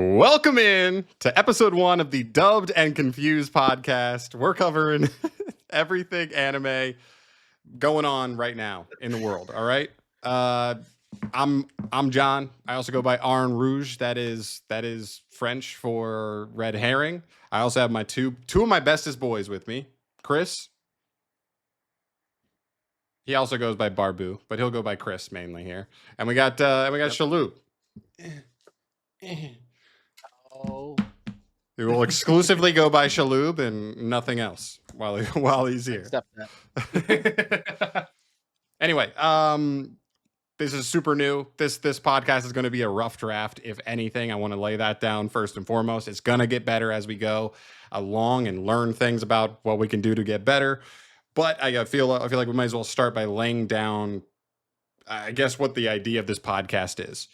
Welcome in to episode 1 of the Dubbed and Confused podcast. We're covering everything anime going on right now in the world. All right. I'm John. I also go by Arn Rouge. That is French for red herring. I also have my two of my bestest boys with me. Chris. He also goes by Barbu, but he'll go by Chris mainly here. And we got Shaloub. Oh, He will exclusively go by Shaloub and nothing else while he's here. accept that. Anyway, this is super new. This podcast is going to be a rough draft, if anything. I want to lay that down first and foremost. It's going to get better as we go along and learn things about what we can do to get better. But I feel like we might as well start by laying down, I guess, what the idea of this podcast is.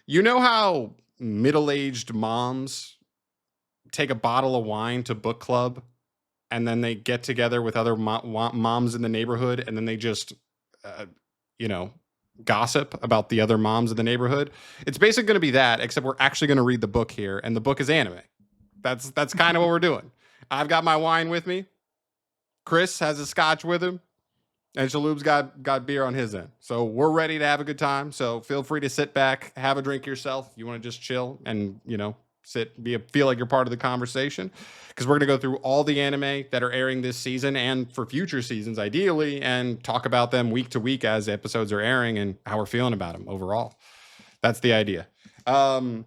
You know how middle-aged moms take a bottle of wine to book club and then they get together with other moms in the neighborhood and then they just gossip about the other moms in the neighborhood? It's basically going to be that, except we're actually going to read the book here, and the book is anime. That's kind of what we're doing. I've got my wine with me. Chris has a scotch with him, and Shaloub's got beer on his end. So we're ready to have a good time. So feel free to sit back, have a drink yourself. You want to just chill and, feel like you're part of the conversation, because we're going to go through all the anime that are airing this season and for future seasons, ideally, and talk about them week to week as episodes are airing and how we're feeling about them overall. That's the idea. I'm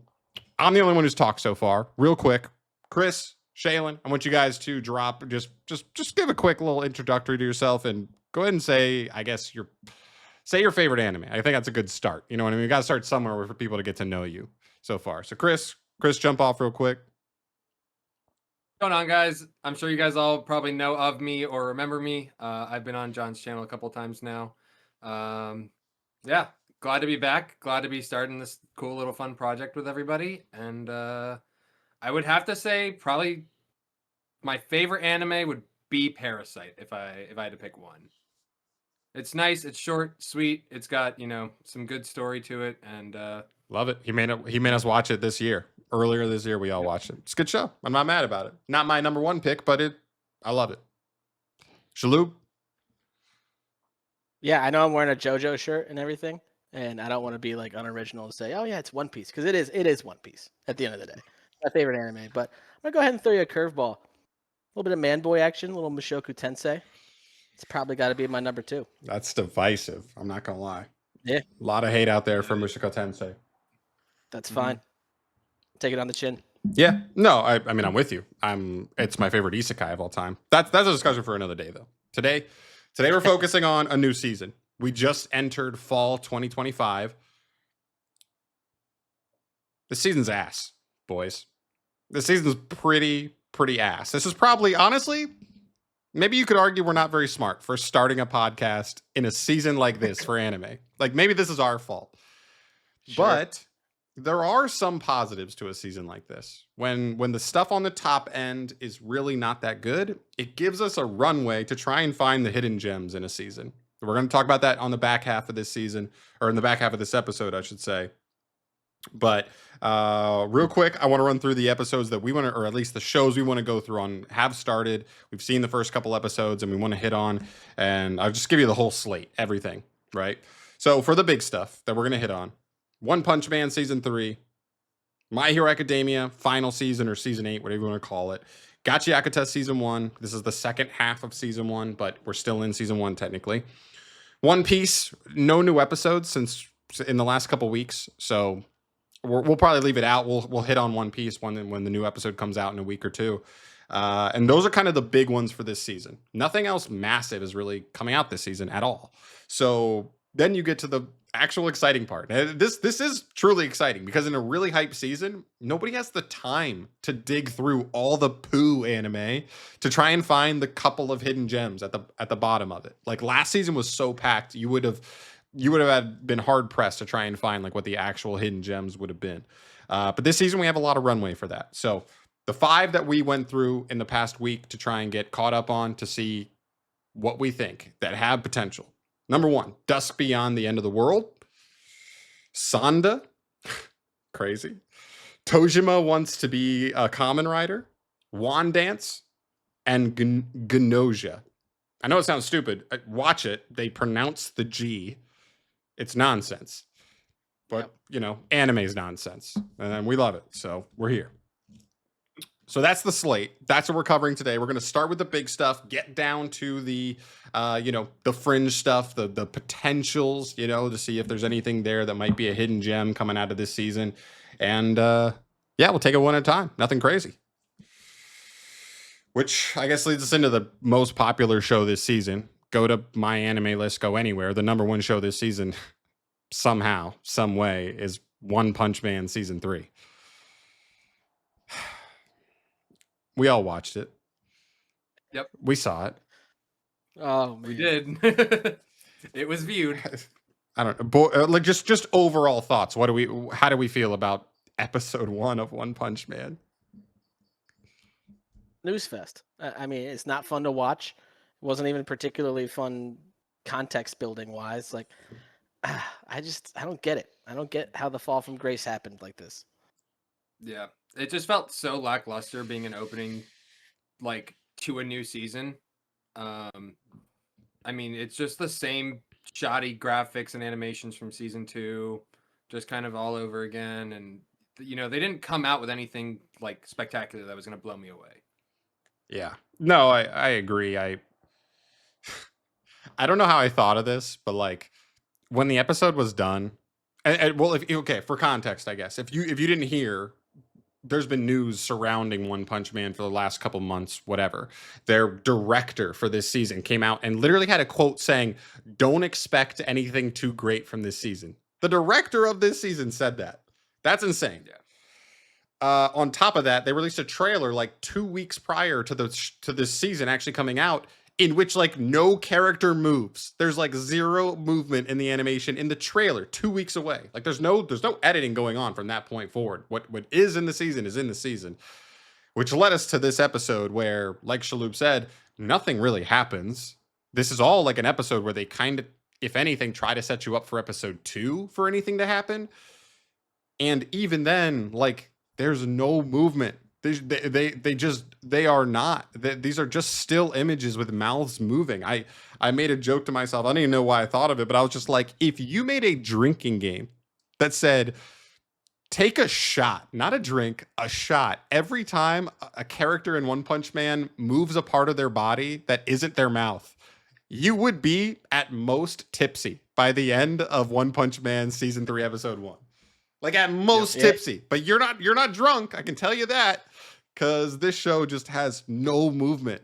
the only one who's talked so far. Real quick, Chris, Shaylin, I want you guys to drop just give a quick little introductory to yourself and go ahead and say, I guess, your favorite anime. I think that's a good start. You know what I mean? We got to start somewhere for people to get to know you so far. So Chris, jump off real quick. What's going on, guys? I'm sure you guys all probably know of me or remember me. I've been on John's channel a couple times now. Yeah, glad to be back. Glad to be starting this cool little fun project with everybody. And I would have to say probably my favorite anime would be Parasite if I had to pick one. It's nice, it's short, sweet, it's got, some good story to it, and love it. He made us watch it this year. Earlier this year we all watched it. It's a good show. I'm not mad about it. Not my number one pick, but I love it. Shaloub? Yeah, I know I'm wearing a JoJo shirt and everything, and I don't want to be like unoriginal and say, "Oh yeah, it's One Piece," because it is One Piece at the end of the day. My favorite anime, but I'm gonna go ahead and throw you a curveball. A little bit of man boy action, a little Mushoku Tensei. It's probably got to be my number 2. That's divisive. I'm not gonna lie. Yeah, a lot of hate out there for Mushoku Tensei. That's fine. Take it on the chin. Yeah, no, I mean, I'm with you. It's my favorite isekai of all time. That's a discussion for another day, though. Today we're focusing on a new season. We just entered fall 2025. This season's ass, boys. This season's pretty ass. This is probably, honestly, maybe you could argue we're not very smart for starting a podcast in a season like this for anime. Like, maybe this is our fault. Sure. But there are some positives to a season like this. When the stuff on the top end is really not that good, it gives us a runway to try and find the hidden gems in a season. We're going to talk about that on the back half of this season, or in the back half of this episode, I should say. But real quick, I want to run through the episodes that we want to, or at least the shows we want to go through on, have started. We've seen the first couple episodes and we want to hit on, and I'll just give you the whole slate, everything, right? So for the big stuff that we're going to hit on, One Punch Man Season 3, My Hero Academia Final Season, or Season 8, whatever you want to call it, Gachi Yakuta Season 1. This is the second half of Season 1, but we're still in Season 1 technically. One Piece, no new episodes since in the last couple weeks, so we'll probably leave it out. We'll hit on One Piece when the new episode comes out in a week or two. And those are kind of the big ones for this season. Nothing else massive is really coming out this season at all. So then you get to the actual exciting part. This is truly exciting because in a really hype season, nobody has the time to dig through all the poo anime to try and find the couple of hidden gems at the bottom of it. Like last season was so packed, you would have been hard pressed to try and find like what the actual hidden gems would have been. But this season we have a lot of runway for that. So the 5 that we went through in the past week to try and get caught up on to see what we think that have potential. Number 1, Dusk Beyond the End of the World. Sanda. Crazy. Tojima wants to be a Kamen Rider, Wand Dance, and Gnosia. I know it sounds stupid. Watch it. They pronounce the G. It's nonsense. But, anime's nonsense. And we love it. So we're here. So that's the slate. That's what we're covering today. We're going to start with the big stuff, get down to the, the fringe stuff, the potentials, to see if there's anything there that might be a hidden gem coming out of this season. And we'll take it one at a time. Nothing crazy. Which I guess leads us into the most popular show this season. Go to my anime list, go anywhere. The number one show this season, somehow, some way, is One Punch Man Season 3. We all watched it. Yep. We saw it. Oh, man. We did. It was viewed. I don't know. Just overall thoughts. How do we feel about episode 1 of One Punch Man? Newsfest. I mean, it's not fun to watch. It wasn't even particularly fun context building wise. Like, I don't get it. I don't get how the fall from grace happened like this. Yeah. It just felt so lackluster being an opening to a new season. I mean, it's just the same shoddy graphics and animations from season 2, just kind of all over again. And, they didn't come out with anything spectacular that was going to blow me away. Yeah. No, I agree. I don't know how I thought of this, but when the episode was done, for context, I guess, if you didn't hear, there's been news surrounding One Punch Man for the last couple months, whatever. Their director for this season came out and literally had a quote saying, "Don't expect anything too great from this season." The director of this season said that. That's insane. Yeah. On top of that, they released a trailer 2 weeks prior to this season actually coming out, in which no character moves. There's zero movement in the animation in the trailer 2 weeks away. There's no editing going on from that point forward. What is in the season is in the season, which led us to this episode where, like Shaloub said, nothing really happens. This is all an episode where they kind of, if anything, try to set you up for episode 2 for anything to happen. And even then, there's no movement. They are not. These are just still images with mouths moving. I made a joke to myself. I don't even know why I thought of it, but I was just like, if you made a drinking game that said, take a shot, not a drink, a shot, every time a character in One Punch Man moves a part of their body that isn't their mouth, you would be at most tipsy by the end of One Punch Man Season 3, Episode 1. At most tipsy, but you're not drunk. I can tell you that, because this show just has no movement.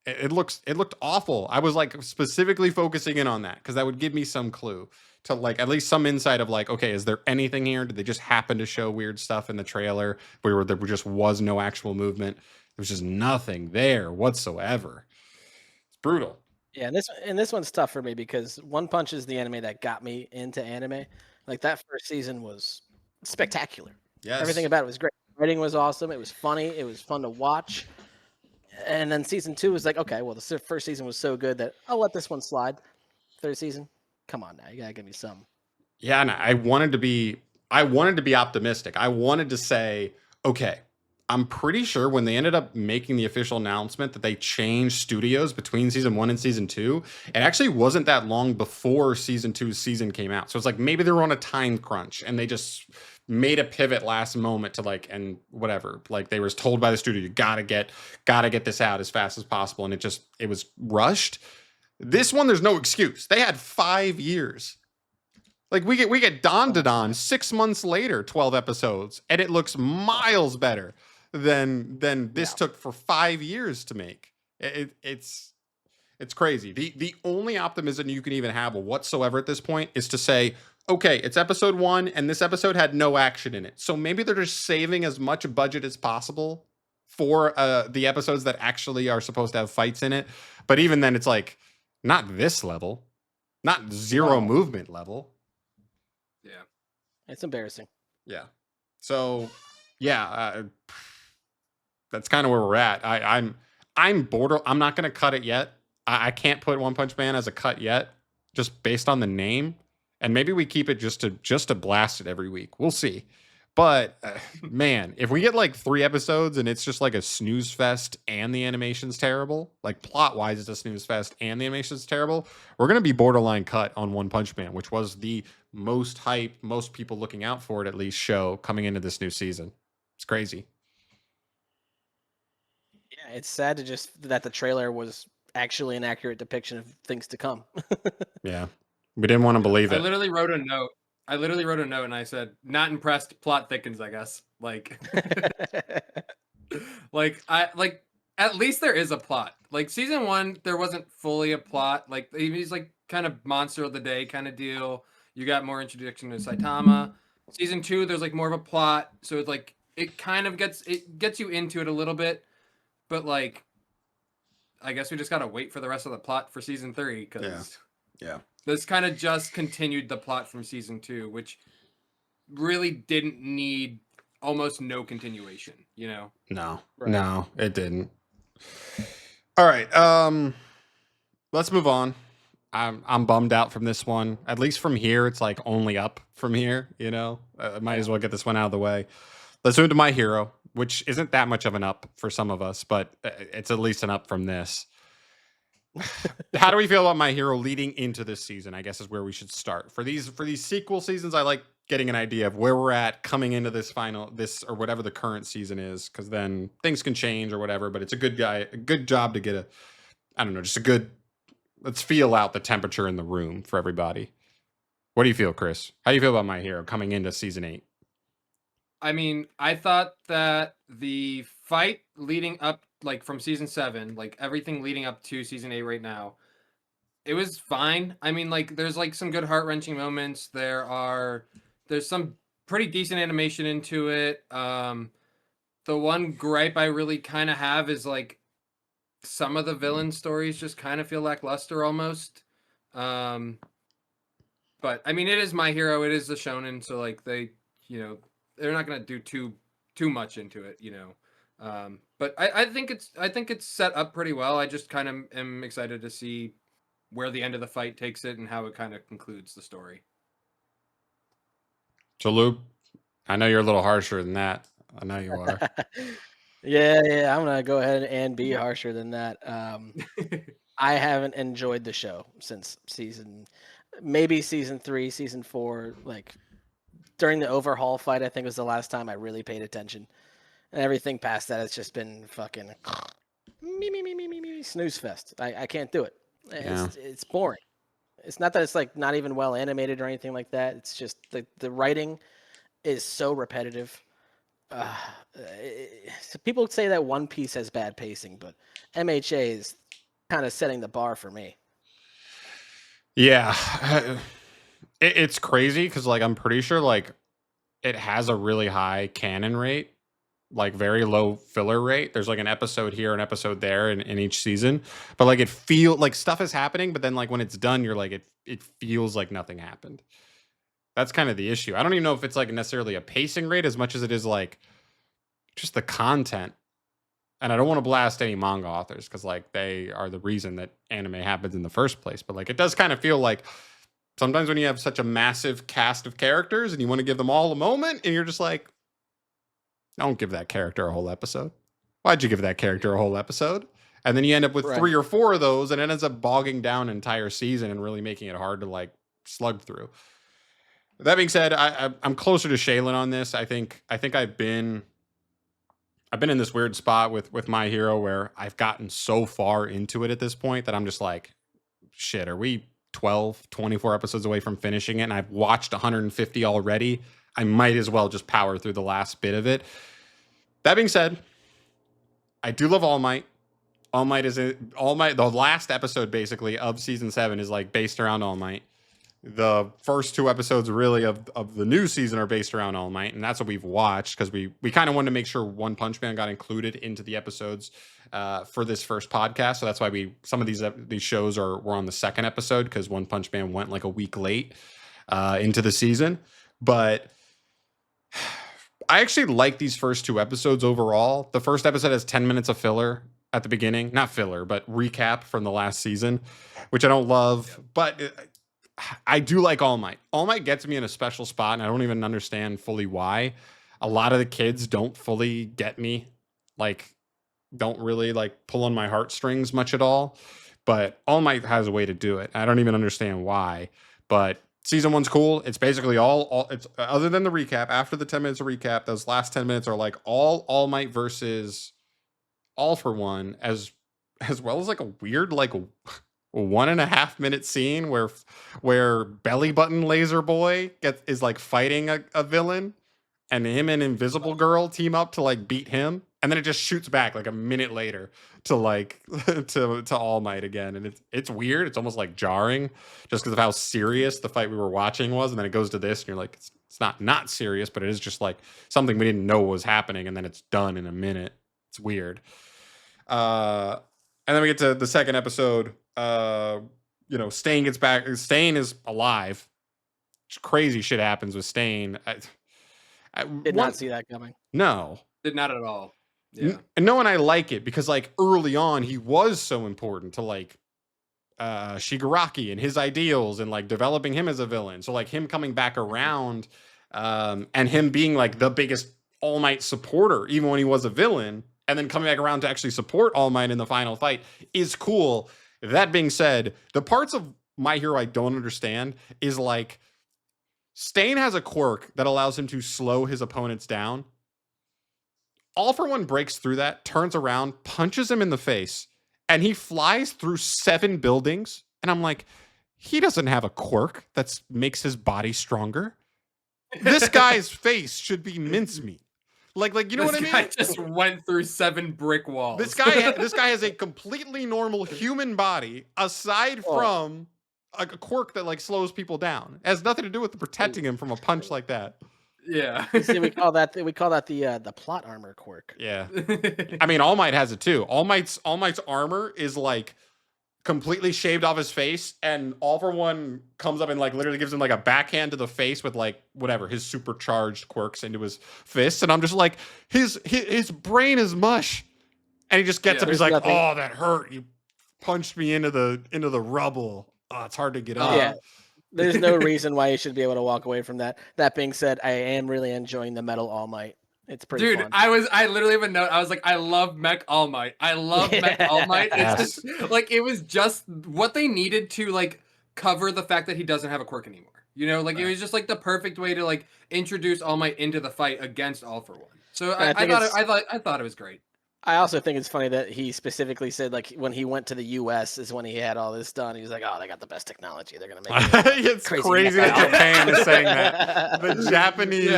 It looked awful. I was specifically focusing in on that because that would give me some clue to at least some insight of okay, is there anything here? Did they just happen to show weird stuff in the trailer where there just was no actual movement? There was just nothing there whatsoever. It's brutal. Yeah, and this one's tough for me because One Punch is the anime that got me into anime. That first season was spectacular. Yes. Everything about it was great. Writing was awesome. It was funny. It was fun to watch. And then season 2 was okay, well, the first season was so good that I'll let this one slide. Third season, come on now, you gotta give me some. Yeah, and I wanted to be optimistic. I wanted to say, okay, I'm pretty sure when they ended up making the official announcement that they changed studios between season 1 and season 2, it actually wasn't that long before season 2's season came out. So it's maybe they were on a time crunch and they just made a pivot last moment to and whatever. They were told by the studio, you gotta get this out as fast as possible. And it was rushed. This one, there's no excuse. They had 5 years. We get Don 6 months later, 12 episodes, and it looks miles better than this took for 5 years to make. It's crazy. The only optimism you can even have whatsoever at this point is to say, okay, it's episode 1 and this episode had no action in it. So maybe they're just saving as much budget as possible for the episodes that actually are supposed to have fights in it. But even then it's not this level, not zero movement level. Yeah. It's embarrassing. Yeah. So that's kind of where we're at. I'm bored. I'm not going to cut it yet. I can't put One Punch Man as a cut yet, just based on the name. And maybe we keep it just to blast it every week. We'll see. But man, if we get like 3 episodes and it's just like a snooze fest and the animation's terrible, like plot wise, it's a snooze fest and the animation's terrible, we're going to be borderline cut on One Punch Man, which was the most hype, most people looking out for it at least show coming into this new season. It's crazy. Yeah, it's sad to just that the trailer was actually an accurate depiction of things to come. Yeah. We didn't want to believe I it. literally wrote a note. And I said, "Not impressed. Plot thickens, I guess." Like, like at least there is a plot. Like season 1, there wasn't fully a plot. Like he's like kind of monster of the day kind of deal. You got more introduction to Saitama. Season 2, there's like more of a plot, so it's like it kind of gets you into it a little bit, but like I guess we just gotta wait for the rest of the plot for season 3 because Yeah. this kind of just continued the plot from season 2, which really didn't need almost no continuation, you know? No. Right. No, it didn't. All right. Let's move on. I'm bummed out from this one. At least from here, it's like only up from here, you know? Might as well get this one out of the way. Let's move to My Hero, which isn't that much of an up for some of us, but it's at least an up from this. How do we feel about My Hero leading into this season? I guess is where we should start. For these sequel seasons, I like getting an idea of where we're at coming into this or whatever the current season is, because then things can change or whatever. But it's a good job to get just a good. Let's feel out the temperature in the room for everybody. What do you feel, Chris? How do you feel about My Hero coming into season 8? I mean, I thought that the fight leading up, like from season 7, like everything leading up to season 8 right now, it was fine. I mean, like there's like some good heart-wrenching moments. There's some pretty decent animation into it. The one gripe I really kind of have is like some of the villain stories just kind of feel lackluster almost. But I mean, it is My Hero. It is the shonen, so like they're not gonna do too much into it, you know. But I think it's set up pretty well. I just kind of am excited to see where the end of the fight takes it and how it kind of concludes the story. So, Luke, I know you're a little harsher than that. I know you are. Yeah, I'm gonna go ahead and be harsher than that. I haven't enjoyed the show since maybe season 3, season 4. Like during the overhaul fight, I think was the last time I really paid attention. And everything past that has just been fucking me snooze fest. I can't do it. It's boring. It's not that it's like not even well animated or anything like that. It's just the writing is so repetitive. So people say that One Piece has bad pacing, but MHA is kind of setting the bar for me. Yeah. It's crazy because like I'm pretty sure like it has a really high canon rate, like very low filler rate. There's like an episode here, an episode there in each season, but like it feel like stuff is happening, but then like when it's done, you're like it feels like nothing happened. That's kind of the issue. I don't even know if it's like necessarily a pacing rate as much as it is like just the content. And I don't want to blast any manga authors because like they are the reason that anime happens in the first place. But like it does kind of feel like sometimes when you have such a massive cast of characters and you want to give them all a moment and you're just like, don't give that character a whole episode. Why'd you give that character a whole episode? And then you end up with 3 or 4 of those and it ends up bogging down an entire season and really making it hard to like slug through. That being said, I'm closer to Shaylin on this. I think I've been in this weird spot with My Hero where I've gotten so far into it at this point that I'm just like, shit, are we 12, 24 episodes away from finishing it? And I've watched 150 already. I might as well just power through the last bit of it. That being said, I do love All Might. The last episode basically of season 7 is like based around All Might. The first 2 episodes really of the new season are based around All Might, and that's what we've watched because we kind of wanted to make sure One Punch Man got included into the episodes for this first podcast. So that's why some of these shows were on the second episode because One Punch Man went like a week late into the season. But I actually like these first 2 episodes overall. The first episode has 10 minutes of filler at the beginning, not filler, but recap from the last season, which I don't love, but I do like All Might. All Might gets me in a special spot, and I don't even understand fully why. a lot of the kids don't fully get me, like don't really like pull on my heartstrings much at all. But All Might has a way to do it. I don't even understand why. But season one's cool. It's basically all it's other than the recap. After the 10 minutes of recap, those last 10 minutes are like All Might versus All for One, as well as like a weird like 1.5 minute scene where Belly Button Laser Boy is like fighting a villain, and him and Invisible Girl team up to like beat him, and then it just shoots back like a minute later to like to All Might again, and it's weird. It's almost like jarring just because of how serious the fight we were watching was, and then it goes to this, and you're like, it's not serious, but it is just like something we didn't know was happening, and then it's done in a minute. It's weird. And then we get to the second episode. Stain gets back. Stain is alive. Crazy shit happens with Stain. I Did not see that coming. No. Did not at all. Yeah. And no, and I like it because like early on he was so important to like Shigaraki and his ideals and like developing him as a villain. So like him coming back around and him being like the biggest All Might supporter even when he was a villain, and then coming back around to actually support All Might in the final fight is cool. That being said, the parts of My Hero I don't understand is like Stain has a quirk that allows him to slow his opponents down. All for One breaks through that, turns around, punches him in the face, and he flies through 7 buildings. And I'm like, he doesn't have a quirk that makes his body stronger. This guy's face should be mincemeat. Like you know what I mean? This guy just went through 7 brick walls. This guy has a completely normal human body aside from a quirk that like slows people down. It has nothing to do with protecting him from a punch like that. Yeah. See, we call that the plot armor quirk. Yeah. I mean, All Might has it too. All Might's armor is like completely shaved off his face, and All for One comes up and like literally gives him like a backhand to the face with like whatever his supercharged quirks into his fists, and I'm just like, his brain is mush, and he just gets up. He's like, nothing. Oh, that hurt! You punched me into the rubble. Oh, it's hard to get up. Yeah. There's no reason why you should be able to walk away from that. That being said, I am really enjoying the Metal All Might. It's pretty fun. I literally have a note. I was like, I love Mech All Might. I love Mech All Might. It's just like, it was just what they needed to like cover the fact that he doesn't have a quirk anymore. You know, like it was just like the perfect way to like introduce All Might into the fight against All for One. So I thought it was great. I also think it's funny that he specifically said like when he went to the U.S. is when he had all this done. He was like, "Oh, they got the best technology. They're gonna make it." It's crazy that Japan is saying that. The Japanese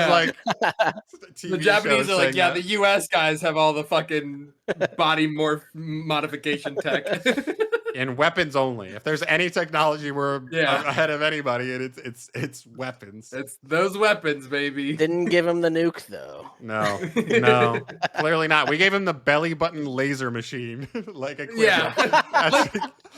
the Japanese are like, yeah, the U.S. guys have all the fucking body morph modification tech. And weapons only. If there's any technology we're ahead of anybody, it's weapons. It's those weapons, baby. Didn't give him the nuke though. No, clearly not. We gave him the belly button laser machine. Like a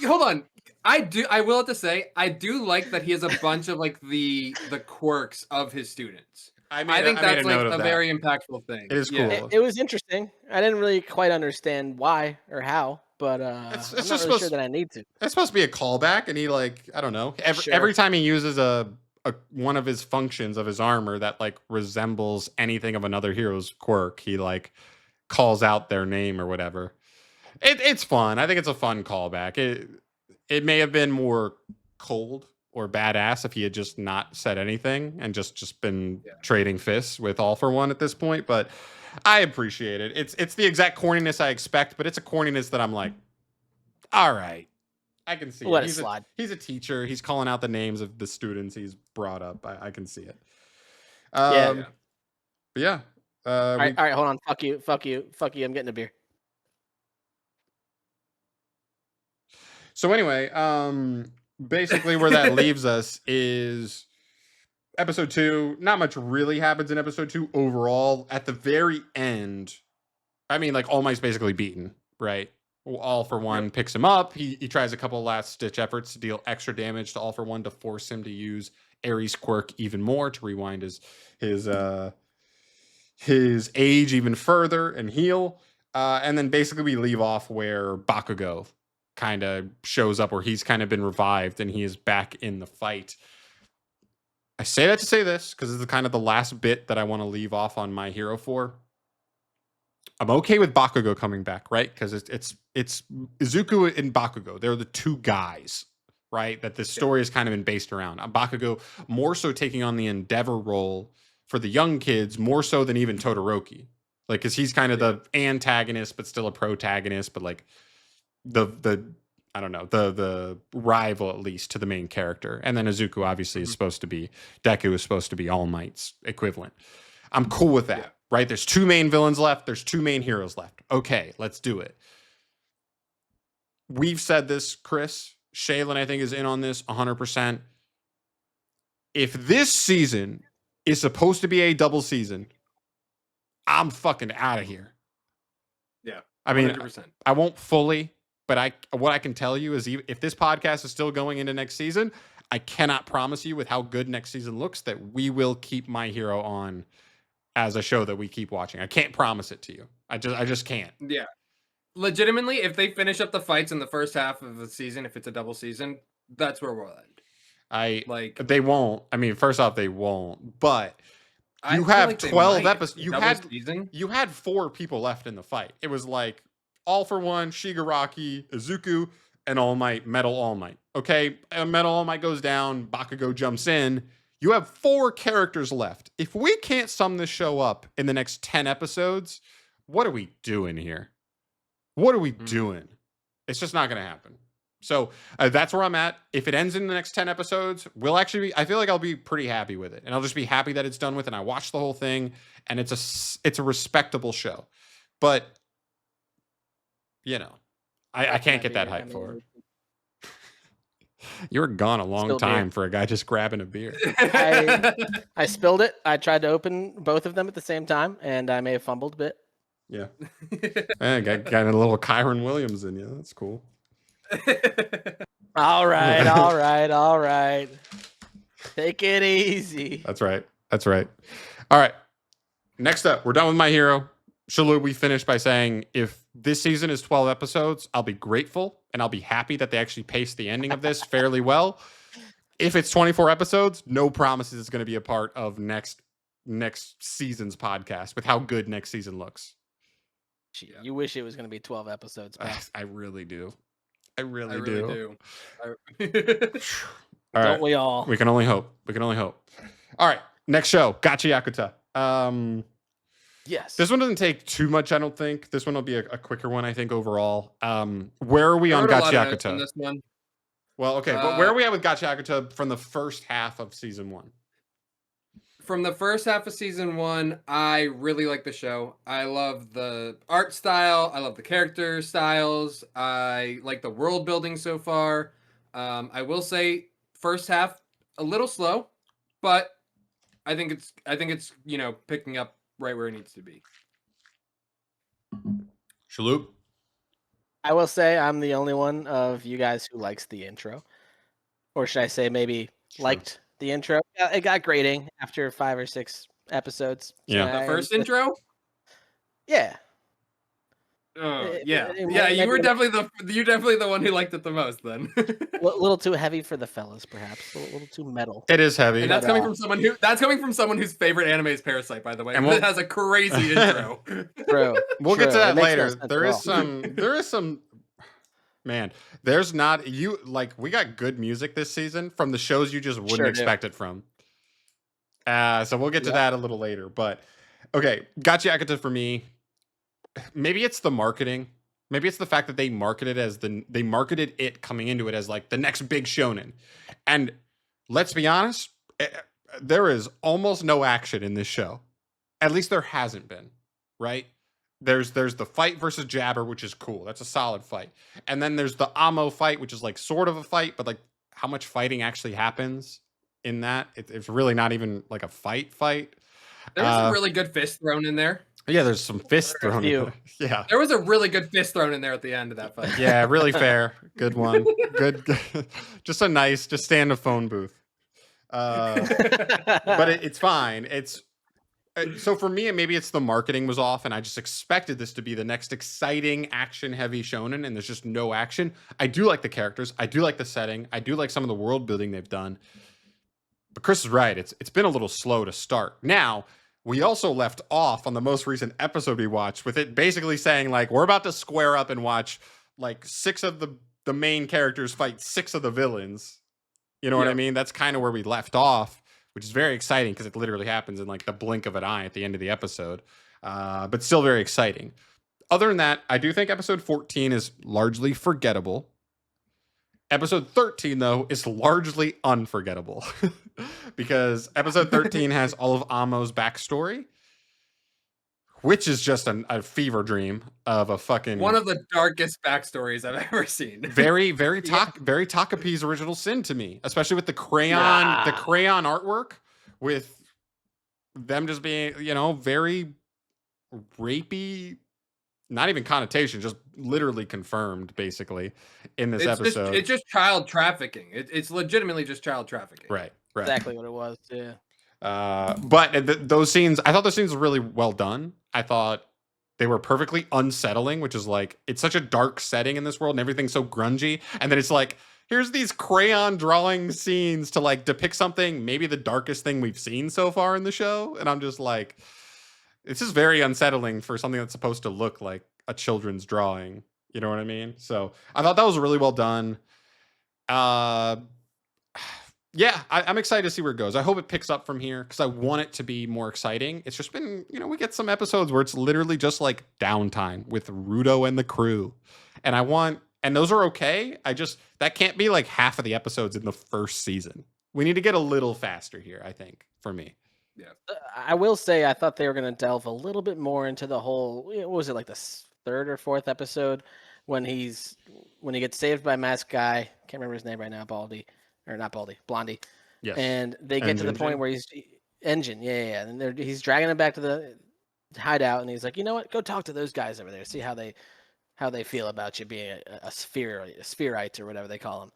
hold on. I will have to say, I do like that he has a bunch of like the quirks of his students. I think that's like a very impactful thing. It is cool. It was interesting. I didn't really quite understand why or how. But it's I'm just not really sure that I need to. It's supposed to be a callback, and he like I don't know. Every time he uses a one of his functions of his armor that like resembles anything of another hero's quirk, he like calls out their name or whatever. It's fun. I think it's a fun callback. It may have been more cold or badass if he had just not said anything and just been trading fists with All for One at this point, but I appreciate it. It's the exact corniness I expect, but it's a corniness that I'm like, all right, I can see Let it. it slide. He's a teacher. He's calling out the names of the students he's brought up. I can see it. But yeah. All right, hold on. Fuck you. I'm getting a beer. So anyway, basically where that leaves us is episode 2. Not much really happens in episode 2 overall. At the very end, I mean, like All Might's basically beaten, right? All for One picks him up. He tries a couple last ditch efforts to deal extra damage to All for One to force him to use Ares' quirk even more to rewind his age even further and heal. And then basically we leave off where Bakugo kind of shows up, where he's kind of been revived and he is back in the fight. I say that to say this because this is kind of the last bit that I want to leave off on My Hero for. I'm okay with Bakugo coming back, right? Because it's Izuku and Bakugo. They're the two guys, right? That this story has kind of been based around. Bakugo more so taking on the Endeavor role for the young kids, more so than even Todoroki. Like, because he's kind of the antagonist, but still a protagonist, but like the I don't know, the rival at least to the main character. And then Izuku obviously is supposed to be, Deku is supposed to be All Might's equivalent. I'm cool with that, right? There's two main villains left. There's two main heroes left. Okay, let's do it. We've said this, Chris. Shaylin, I think, is in on this 100%. If this season is supposed to be a double season, I'm fucking out of here. Yeah, 100%. I mean, I won't fully, but what I can tell you is if this podcast is still going into next season, I cannot promise you with how good next season looks that we will keep My Hero on as a show that we keep watching. I can't promise it to you. I just can't. Yeah. Legitimately, if they finish up the fights in the first half of the season, if it's a double season, that's where we'll end. They won't. I mean, first off, they won't. But you feel have like they 12 might. episodes. Season? You had 4 people left in the fight. It was like All for One, Shigaraki, Izuku, and All Might, Metal All Might. Okay, Metal All Might goes down, Bakugo jumps in. You have 4 characters left. If we can't sum this show up in the next 10 episodes, what are we doing here? What are we doing? It's just not going to happen. So that's where I'm at. If it ends in the next 10 episodes, I feel like I'll be pretty happy with it. And I'll just be happy that it's done with. And I watched the whole thing and it's a respectable show. But, you know, I can't get that hype for it. You were gone a long time for a guy just grabbing a beer. I spilled it. I tried to open both of them at the same time, and I may have fumbled a bit. Yeah. Got a little Kyron Williams in you. That's cool. All right. Take it easy. That's right. All right. Next up, we're done with My Hero. Shalu, we finished by saying if this season is 12 episodes, I'll be grateful and I'll be happy that they actually paced the ending of this fairly well. If it's 24 episodes, no promises it's going to be a part of next season's podcast with how good next season looks. You wish it was going to be 12 episodes. I really do. I really do. Don't we all? We can only hope. All right. Next show, Gacha Yakuta. Yes. This one doesn't take too much, I don't think. This one will be a quicker one, I think, overall. Where are we on Gacha Yakuta? This one. Well, okay, but where are we at with Gacha Yakuta from the first half of season 1? From the first half of season 1, I really like the show. I love the art style. I love the character styles. I like the world building so far. I will say first half a little slow, but I think it's picking up right where it needs to be. Shaloop? I will say I'm the only one of you guys who likes the intro. Or should I say maybe liked the intro? It got grading after 5 or 6 episodes. Yeah. The first intro? Yeah. You were definitely the one who liked it the most then. A little too heavy for the fellas, perhaps. A little too metal. It is heavy. And that's coming from someone whose favorite anime is Parasite, by the way. And it has a crazy intro. True. We'll get to that later. There is some man, there's not we got good music this season from the shows you just wouldn't expect it from. So we'll get to that a little later. But okay, Gacha Yakuta for me. Maybe it's the marketing. Maybe it's the fact that they marketed it coming into it as like the next big shonen. And let's be honest, there is almost no action in this show. At least there hasn't been, right? There's the fight versus Jabber, which is cool. That's a solid fight. And then there's the Amo fight, which is like sort of a fight, but like how much fighting actually happens in that? It's really not even like a fight. There was a really good fist thrown in there. Yeah, there's some fists thrown in. Yeah. There was a really good fist thrown in there at the end of that fight. Yeah, really fair. Good one. Good. Just stay in the phone booth. But it's fine. So for me, maybe it's the marketing was off, and I just expected this to be the next exciting action-heavy shonen, and there's just no action. I do like the characters. I do like the setting. I do like some of the world building they've done. But Chris is right. It's been a little slow to start. Now, we also left off on the most recent episode we watched with it basically saying, like, we're about to square up and watch like 6 of the main characters fight 6 of the villains. You know what I mean? That's kind of where we left off, which is very exciting because it literally happens in like the blink of an eye at the end of the episode. But still very exciting. Other than that, I do think episode 14 is largely forgettable. Episode 13, though, is largely unforgettable because episode 13 has all of Amo's backstory, which is just a fever dream of a fucking... One of the darkest backstories I've ever seen. Very Takapi's original sin to me, especially with the crayon artwork, with them just being, very rapey, not even connotation, just literally confirmed, basically, in this episode. It's just child trafficking. It's legitimately just child trafficking. Right. Exactly what it was, yeah. But those scenes, I thought those scenes were really well done. I thought they were perfectly unsettling, which is like, it's such a dark setting in this world and everything's so grungy. And then it's like, here's these crayon drawing scenes to like depict something, maybe the darkest thing we've seen so far in the show. And I'm just like, this is very unsettling for something that's supposed to look like a children's drawing. You know what I mean? So I thought that was really well done. Yeah, I'm excited to see where it goes. I hope it picks up from here because I want it to be more exciting. It's just been, we get some episodes where it's literally just like downtime with Rudo and the crew. And those are okay. That can't be like half of the episodes in the first season. We need to get a little faster here, I think, for me. Yeah. I will say I thought they were going to delve a little bit more into the whole, what was it, like the 3rd or 4th episode when he gets saved by Masked Guy. Can't remember his name right now, Blondie. Yes. And they get to the point where he's Engine. Yeah. And he's dragging him back to the hideout, and he's like, you know what? Go talk to those guys over there. See how they feel about you being a spherite or whatever they call them.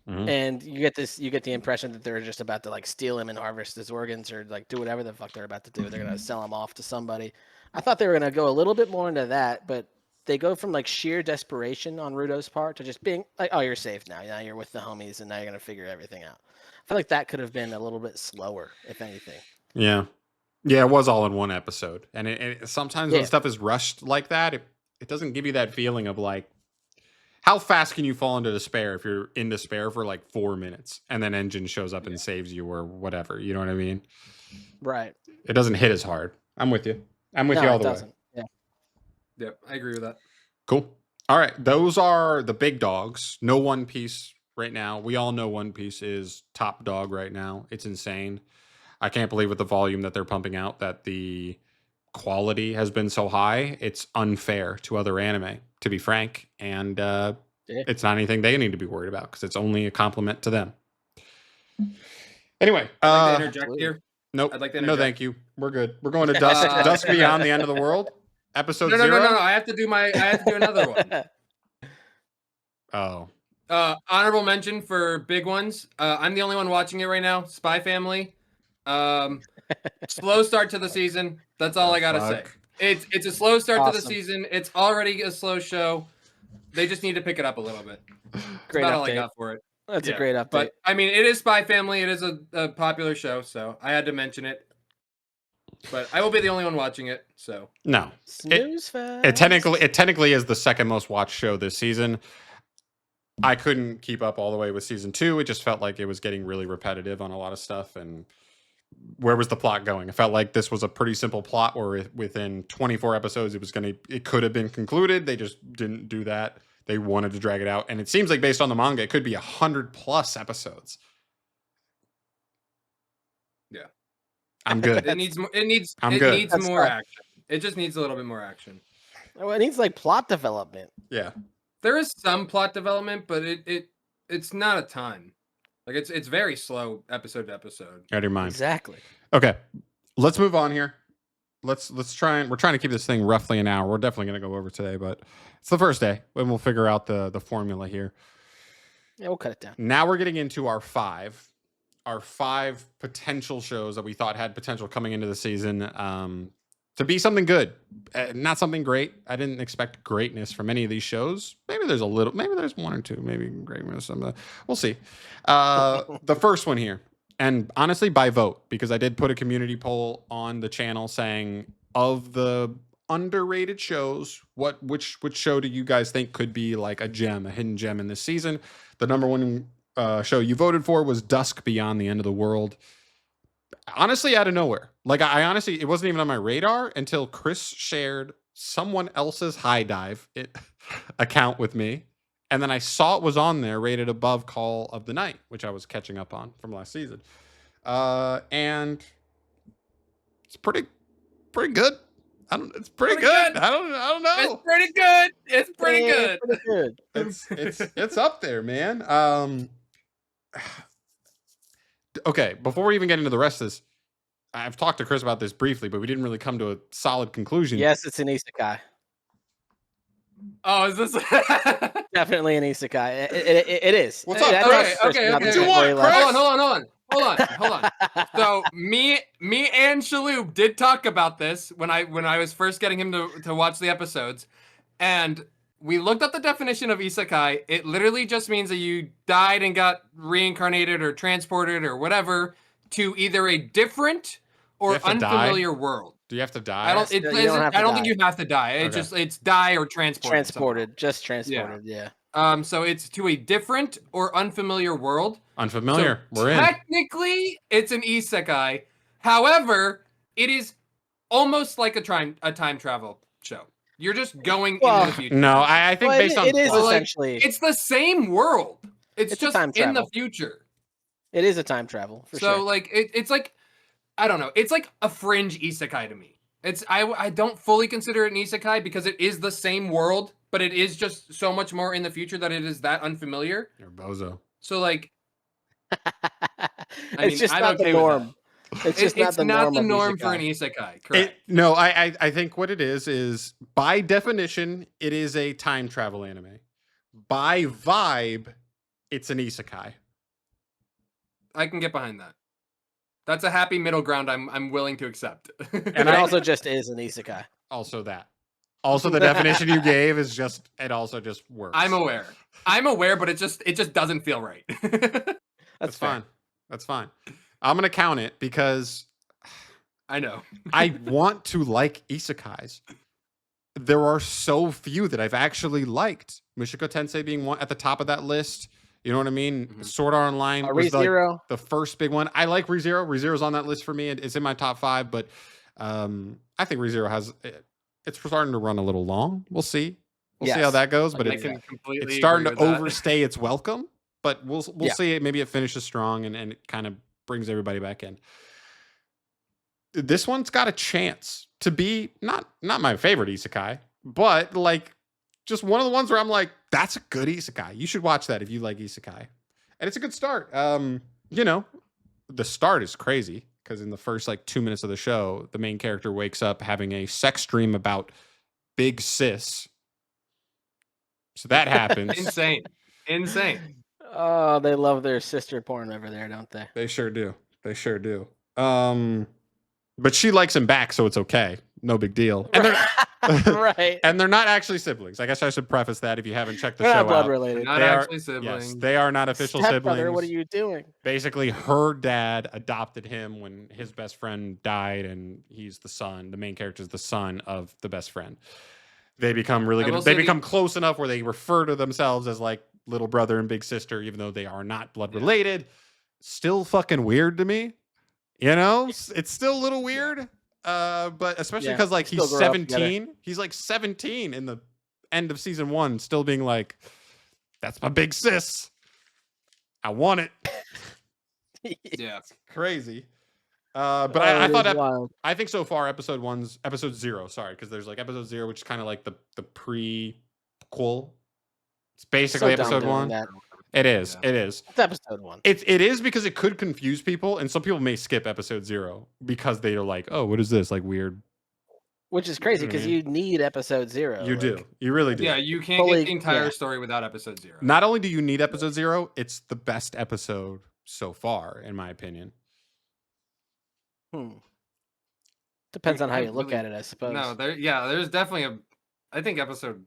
Mm-hmm. And you get the impression that they're just about to like steal him and harvest his organs or like do whatever the fuck they're about to do. They're gonna sell him off to somebody. I thought they were gonna go a little bit more into that, but they go from like sheer desperation on Rudo's part to just being like, oh, you're safe now. Now you're with the homies and now you're gonna figure everything out. I feel like that could have been a little bit slower, if anything. Yeah. Yeah, it was all in one episode. And it sometimes when stuff is rushed like that, it doesn't give you that feeling of like, how fast can you fall into despair if you're in despair for like 4 minutes and then Engine shows up and saves you or whatever? You know what I mean? Right. It doesn't hit as hard. I'm with you. I'm with you all the way. Yeah. Yep, I agree with that. Cool. All right. Those are the big dogs. No One Piece right now. We all know One Piece is top dog right now. It's insane. I can't believe with the volume that they're pumping out that the quality has been so high. It's unfair to other anime, to be frank. And it's not anything they need to be worried about because it's only a compliment to them. Anyway. I'd like to interject here. Nope. I'd like to no, interject. thank you. We're good. We're going to Dusk Beyond the End of the World. Episode 0. No. I have to do another one. Oh. Honorable mention for big ones. I'm the only one watching it right now. Spy Family. Slow start to the season. That's all I gotta say. It's a slow start to the season. It's already a slow show. They just need to pick it up a little bit. Great That's update. all I got for it. That's a great update. But I mean, it is Spy Family. It is a popular show, so I had to mention it. But I will be the only one watching it. So no, snooze fest. It technically is the second most watched show this season. I couldn't keep up all the way with season 2. It just felt like it was getting really repetitive on a lot of stuff. And where was the plot going? It felt like this was a pretty simple plot where within 24 episodes, it could have been concluded. They just didn't do that. They wanted to drag it out. And it seems like based on the manga, it could be 100+ episodes. Yeah. I'm good. It needs more action. It just needs a little bit more action. Well, it needs like plot development. Yeah. There is some plot development, but it's not a ton. Like it's very slow episode to episode. Out of your mind. Exactly. Okay. Let's move on here. Let's try and we're trying to keep this thing roughly an hour. We're definitely going to go over today, but it's the first day and we'll figure out the formula here. Yeah, we'll cut it down. Now we're getting into our five potential shows that we thought had potential coming into the season to be something good, not something great. I didn't expect greatness from any of these shows. Maybe there's one or two, maybe greatness. We'll see. The first one here, And honestly, by vote, because I did put a community poll on the channel saying of the underrated shows, which show do you guys think could be like a gem, a hidden gem in this season? The number one show you voted for was Dusk Beyond the End of the World. Honestly, out of nowhere. Like I honestly, it wasn't even on my radar until Chris shared someone else's High Dive account with me. And then I saw it was on there, rated above Call of the Night, which I was catching up on from last season. And it's pretty good. It's pretty good. I don't know. It's pretty good. It's pretty Yeah, good. pretty good. It's up there, man. Okay, before we even get into the rest of this, I've talked to Chris about this briefly, but we didn't really come to a solid conclusion. Yes, it's an isekai. Oh, is this? Definitely an isekai. It is. What's up? Okay. What you want, Chris? Hold on. So me and Shaloub did talk about this when I was first getting him to watch the episodes, and we looked up the definition of isekai. It literally just means that you died and got reincarnated or transported or whatever to either a different or unfamiliar world. Do you have to die? I don't think you have to die. It's die or transported. Just transported. Yeah. So it's to a different or unfamiliar world. Unfamiliar. So we're in. Technically, it's an isekai. However, it is almost like a time travel show. You're just going into the future. No, I think based on it is plot, essentially it's the same world. It's just in the future. It is a time travel for sure. So like it's like, I don't know. It's like a fringe isekai to me. I don't fully consider it an isekai because it is the same world, but it is just so much more in the future that it is that unfamiliar. You're a bozo. So like, It's just not the norm. It's just it's not the norm isekai. for an isekai. Correct. No, I think what it is by definition, it is a time travel anime. By vibe, it's an isekai. I can get behind that. That's a happy middle ground I'm willing to accept. And it also just is an isekai. Also that. Also the definition you gave is just it also just works. I'm aware, but it just doesn't feel right. That's fine. That's fine. I'm gonna count it because I know. I want to like isekais. There are so few that I've actually liked. Mushoku Tensei being one at the top of that list. You know what I mean? Mhm. Sword Art Online was ReZero. the first big one. I like ReZero. ReZero's on that list for me. It's in my top 5, but I think ReZero has it's starting to run a little long. We'll see. We'll see how that goes. But it's starting to overstay its welcome. But we'll see. Maybe it finishes strong and it kind of brings everybody back in. This one's got a chance to be not my favorite isekai, but like just one of the ones where I'm like, that's a good isekai. You should watch that if you like isekai. And it's a good start. You know, the start is crazy because in the first like 2 minutes of the show, the main character wakes up having a sex dream about Big Sis. So that happens. Insane. Oh, they love their sister porn over there, don't they? They sure do. But she likes him back, so it's okay. No big deal. And they're right. And they're not actually siblings. I guess I should preface that if you haven't checked the They're show not blood out. related. Not actually siblings. Yes, they are not official Stepbrother, siblings. what are you doing? Basically, her dad adopted him when his best friend died, and he's the son. The main character is the son of the best friend. They become really good. They become close enough where they refer to themselves as like little brother and big sister, even though they are not blood related. Still fucking weird to me. You know, it's still a little weird. But especially because like he's 17. He's like 17 in the end of season 1, still being like, that's my big sis. I want it. Yeah. It's crazy. But I think so far episode 0, sorry, because there's like episode 0, which is kind of like the prequel. It's basically episode 1. It is. Yeah. It is. It's episode 1. It is because it could confuse people, and some people may skip episode 0 because they are like, "Oh, what is this? Like weird." Which is crazy because you need episode 0. You do. You really do. Yeah, you can't get the entire story without episode 0. Not only do you need episode 0, it's the best episode so far, in my opinion. Depends on how you look at it, I suppose. No, there's definitely I think episode.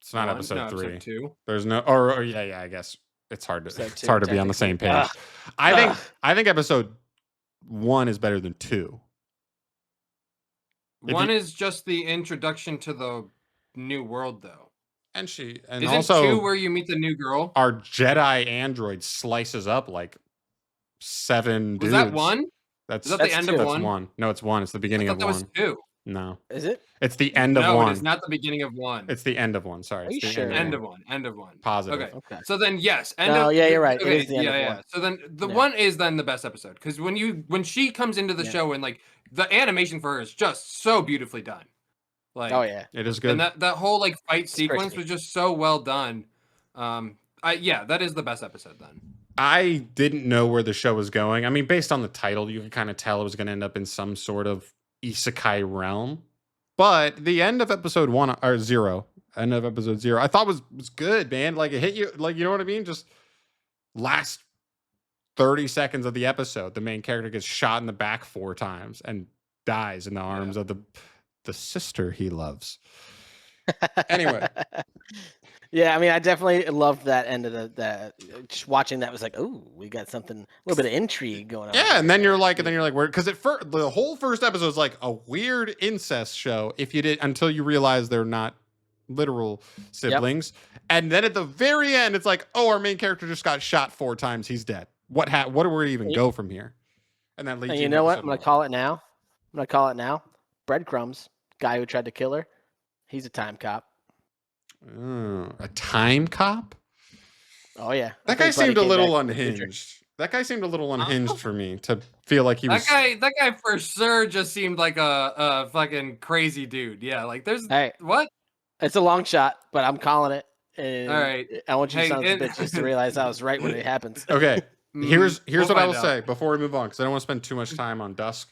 It's not episode 3. Episode 2. There's no, or yeah, I guess. it's hard to Episode it's two, hard to be on the same technically. page. I think episode 1 is better than 2. If One you- is just the introduction to the new world, though. and Isn't also 2 where you meet the new girl? our Jedi android slices up like 7 Was dudes. that 1? That's Is that the end of that's 1? 1. No, it's 1. It's the I beginning thought of that 1. was 2. No. Is it? It's the end of No, 1. it is not the beginning of 1. It's the end of 1. Sorry. Are It's you the sure? End of of 1. End of 1. Positive. Okay. Okay. So then, yes. No, yeah, you're right. It Okay, is the end of one. So then the Yeah. 1 is then the best episode because when she comes into the Yeah. show and like the animation for her is just so beautifully done. Like, Oh yeah. It is good. and that whole like fight sequence crispy. was just so well done. That is the best episode then. I didn't know where the show was going. I mean, based on the title, you could kind of tell it was going to end up in some sort of isekai realm. But the end of episode 1 or 0, end of episode 0, I thought was good, man. Like it hit you, like you know what I mean? Just last 30 seconds of the episode, the main character gets shot in the back 4 times and dies in the arms of the sister he loves. Anyway. Yeah, I mean, I definitely loved that end of the just watching that was like, oh, we got something, a little bit of intrigue going on. Yeah, and then you're like, where? Because the whole first episode is like a weird incest show. If you did until you realize they're not literal siblings, and then at the very end, it's like, oh, our main character just got shot 4 times. He's dead. What do we even go from here? And that leads. And you know what? I'm gonna call it now. Breadcrumbs. Guy who tried to kill her. He's a time cop. A time cop? Oh yeah. That guy seemed a little unhinged. That guy seemed a little unhinged for me to feel like he was. That guy for sure just seemed like a fucking crazy dude. Yeah, like there's Hey, what? it's a long shot, but I'm calling it. And All right. I want you Hey, sons of bitches to realize I was right when it happens. Okay. Here's We'll what I will find say out. before we move on, because I don't want to spend too much time on Dusk.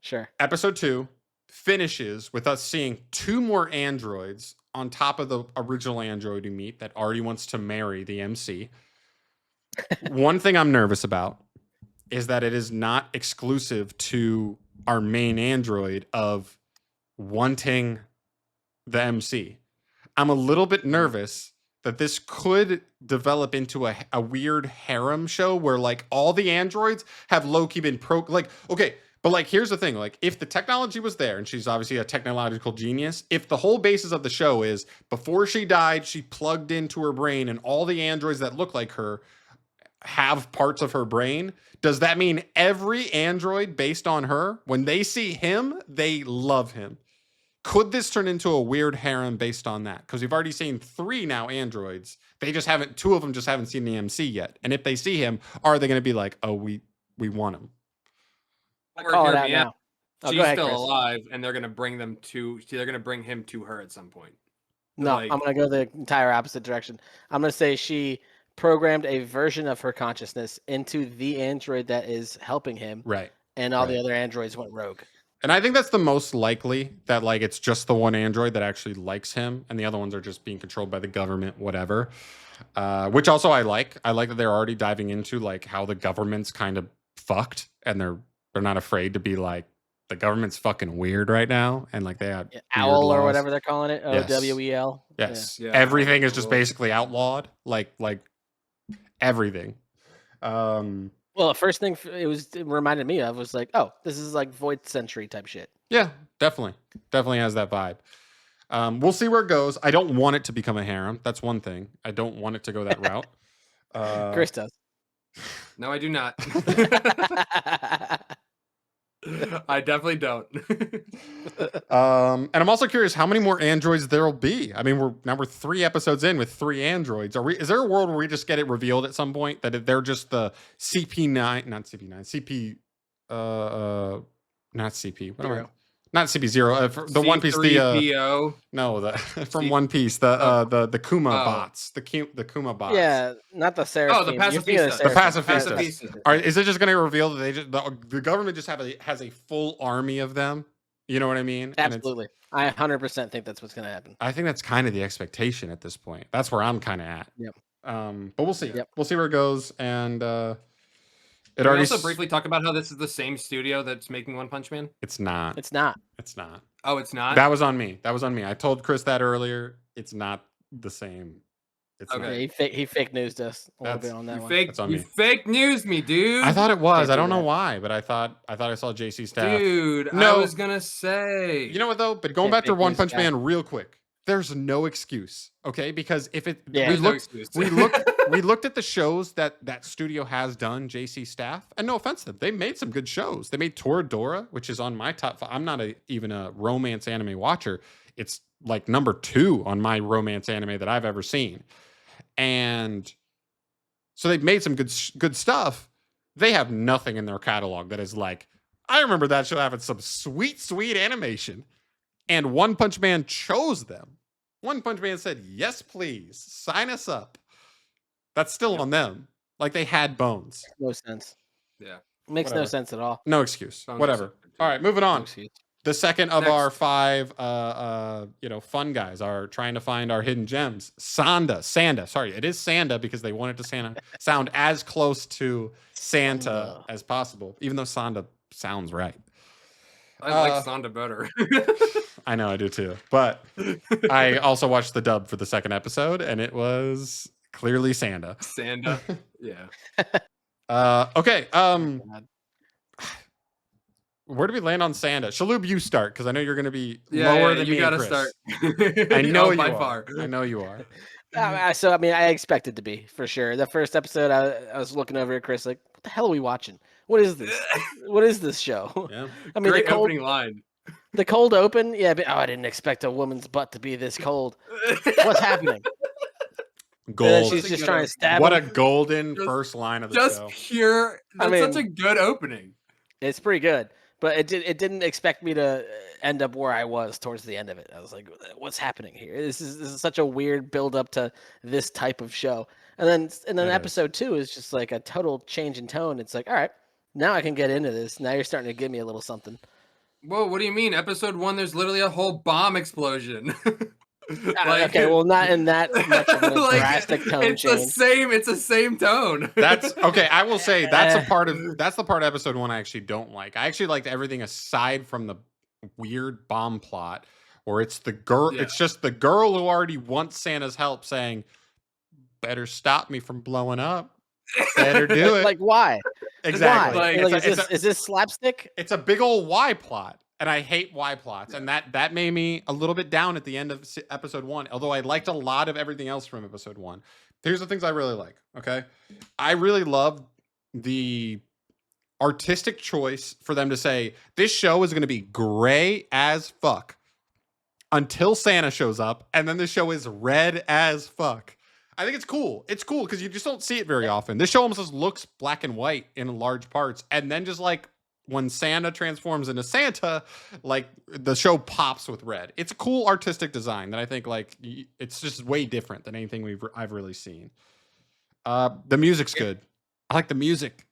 Sure. Episode 2 finishes with us seeing 2 more androids on top of the original android we meet that already wants to marry the MC. One thing I'm nervous about is that it is not exclusive to our main android of wanting the MC. I'm a little bit nervous that this could develop into a weird harem show where like all the androids have low-key been okay, but like here's the thing, like if the technology was there and she's obviously a technological genius, if the whole basis of the show is before she died, she plugged into her brain and all the androids that look like her have parts of her brain, does that mean every android based on her, when they see him, they love him? Could this turn into a weird harem based on that? Because we've already seen 3 now androids. They just haven't, 2 of them just haven't seen the MC yet. And if they see him, are they going to be like, oh, we want him? Or Call it hear out me out. now. Oh, She's go ahead, still Chris. alive, and they're gonna bring him to her at some point. No, like- I'm gonna go the entire opposite direction. I'm gonna say she programmed a version of her consciousness into the android that is helping him, Right. and all Right. the other androids went rogue. And I think that's the most likely, that like it's just the one android that actually likes him and the other ones are just being controlled by the government, whatever. Which also I like. I like that they're already diving into like how the government's kind of fucked and they're not afraid to be like, the government's fucking weird right now, and like they have Yeah, weird Owl or laws. whatever they're calling it. Yes. OWEL. Yes. Yeah. Everything is just Cool. basically outlawed. Like everything. Well, the first thing it reminded me of was like, oh, this is like Void Century type shit. Yeah, definitely. Definitely has that vibe. We'll see where it goes. I don't want it to become a harem. That's one thing. I don't want it to go that route. Chris does. No, I do not. I definitely don't. And I'm also curious how many more androids there'll be. I mean, we're 3 episodes in with 3 androids. Is there a world where we just get it revealed at some point that they're just the CP9, not CP9, not CP, what am I? Zero. Not CP0, the One Piece, the C3PO. no, the from One Piece, the Kuma bots, the Kuma bots. Yeah, not the Seraphim. Oh, the You're thinking of pacifistas. Seraphim. The pacifistas. Is it just going to reveal that the government just has a full army of them? You know what I mean? And Absolutely. I 100% think that's what's going to happen. I think that's kind of the expectation at this point. That's where I'm kind of at. Yep. But we'll see. Yep. We'll see where it goes. And it Can we already also briefly talk about how this is the same studio that's making One Punch Man? It's not. It's not. It's not. Oh, it's not? That was on me. I told Chris that earlier. It's not the same It's Okay. not. Yeah, he fake newsed us a little That's- bit on that You one. fake, That's on you me. fake news me, dude. I thought it was. Can't I do don't know that. why, but I thought I saw JC staff. Dude, I No. was gonna say. You know what though? But going Yeah, back to fake One news Punch guy. Man real quick, there's no excuse, okay? Because if it Yeah. we There's no looked excuse. we looked at the shows that studio has done, JC staff, and no offense to them, they made some good shows. They made Toradora, which is on my top 5. I'm not even a romance anime watcher. It's like number 2 on my romance anime that I've ever seen. And so they've made some good stuff. They have nothing in their catalog that is like, I remember that show having some sweet animation. And One Punch Man chose them. One Punch Man said, yes, please, sign us up. That's still on them. Like they had bones. No sense. Yeah. Makes no Whatever. sense at all. No excuse. Bones are Whatever. stupid, too. All right, moving No on. excuse. The second of Next. our 5 fun guys are trying to find our hidden gems. Sanda. Sorry, it is Sanda because they wanted to sound as close to Santa Sanda. as possible, even though Sanda sounds right. I like Sonda better. I know I do too. But I also watched the dub for the second episode and it was clearly Sanda. Sanda. Yeah. Okay. God. Where do we land on Sanda? Shalhoub, you start because I know you're going to be Yeah, lower yeah, than you me. gotta and Chris. start. I know Oh, you by are. far. I know you are. So I mean, I expected to be for sure. The first episode, I was looking over at Chris like, "What the hell are we watching? What is this? What is this show?" Yeah. I mean, Great the cold, opening line. the cold open, yeah. But I didn't expect a woman's butt to be this cold. What's happening? And then Gold. she's That's a just good trying to opening. stab What him. a golden Just- first line of the Just show. pure. I That's such mean- a good opening. It's pretty good, but it didn't expect me to end up where I was towards the end of it. I was like, "What's happening here? This is such a weird build up to this type of show." And then It is. episode 2 is just like a total change in tone. It's like, all right, now I can get into this. Now you're starting to give me a little something. Whoa, what do you mean? Episode 1, there's literally a whole bomb explosion. Okay, well, not in that much of a like, drastic tone it's change. It's the same tone. That's okay. I will say that's the part of episode 1 I actually don't like. I actually liked everything aside from the weird bomb plot, or it's the girl. Yeah. It's just the girl who already wants Santa's help, saying, "Better stop me from blowing up. Better do it." Like why? Exactly. Why? Like, Like, is this slapstick? It's a big old Y plot, and I hate Y plots, and that made me a little bit down at the end of episode 1. Although I liked a lot of everything else from episode 1. Here's the things I really like. Okay, I really love the artistic choice for them to say this show is going to be gray as fuck until Santa shows up, and then the show is red as fuck. I think it's cool. It's cool because you just don't see it very often. This show almost just looks black and white in large parts, and then just like when Santa transforms into Santa, like the show pops with red. It's a cool artistic design that I think like it's just way different than anything I've really seen. The music's good. I like the music.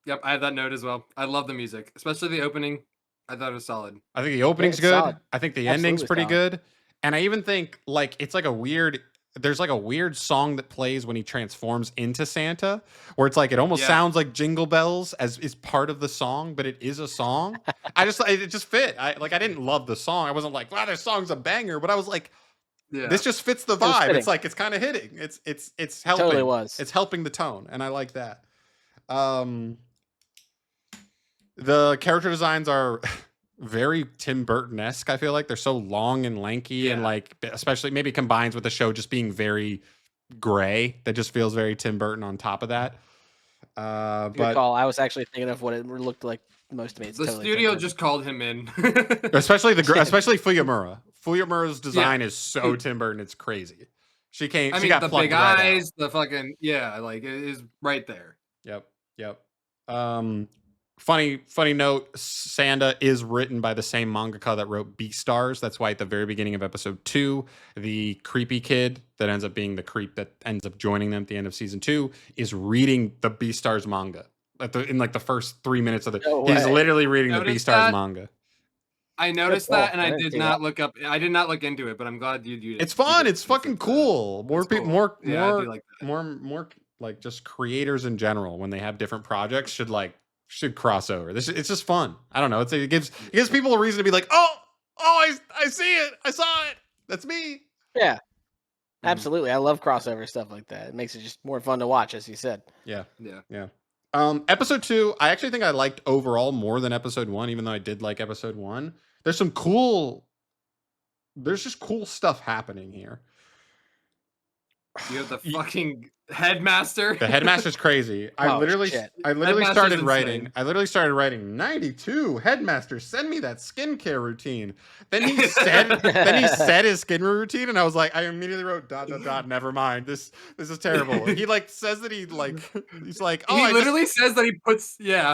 Yep, I have that note as well. I love the music, especially the opening. I thought it was solid. I think the opening's it's good. solid. I think the Absolutely ending's pretty solid. good. And I even think like it's like a weird there's like a weird song that plays when he transforms into Santa where it's like it almost Yeah. sounds like Jingle Bells as is part of the song, but it is a song. It just fit. I didn't love the song. I wasn't like, wow, this song's a banger, but I was like, Yeah. this just fits the was vibe. fitting. It's like it's kind of hitting. It's It helping. totally was. It's helping the tone, and I like that. The character designs are very Tim Burton-esque. I feel like they're so long and lanky, and Yeah. like especially maybe combines with the show just being very gray. That just feels very Tim Burton on top of that. Good But call. I was actually thinking of what it looked like most to me. It's the totally studio different. just called him in. especially Fuyamura. Fuyamura's design is so Tim Burton. It's crazy. She came. I she mean, got the plucked big right out. eyes, the fucking like it is right there. Yep. Funny note, Sanda is written by the same mangaka that wrote Beastars. That's why at the very beginning of episode 2, the creepy kid that ends up being the creep that ends up joining them at the end of season 2 is reading the Beastars manga. In like the first 3 minutes of No he's way. literally reading the Noticed Beastars that? manga. I noticed call. that, and I I didn't did see not look up. I did not look into it, but I'm glad you did. It's fun. It's fucking cool. More it's people, cool. more, Yeah, I more, do like that. more like just creators in general when they have different projects should cross over. It's just fun. I don't know. It gives people a reason to be like, oh, I see it. I saw it. That's me. Yeah. Absolutely. I love crossover stuff like that. It makes it just more fun to watch, as you said. Yeah. Yeah. Yeah. Episode 2, I actually think I liked overall more than episode 1, even though I did like episode 1. There's just cool stuff happening here. You have the fucking headmaster. The headmaster's crazy. I Oh, literally shit. Headmaster's started insane. writing 92 headmaster, send me that skincare routine. Then he said his skin routine, and I was like, I immediately wrote ... never mind. This is terrible. He like says that he's like, oh, He literally says that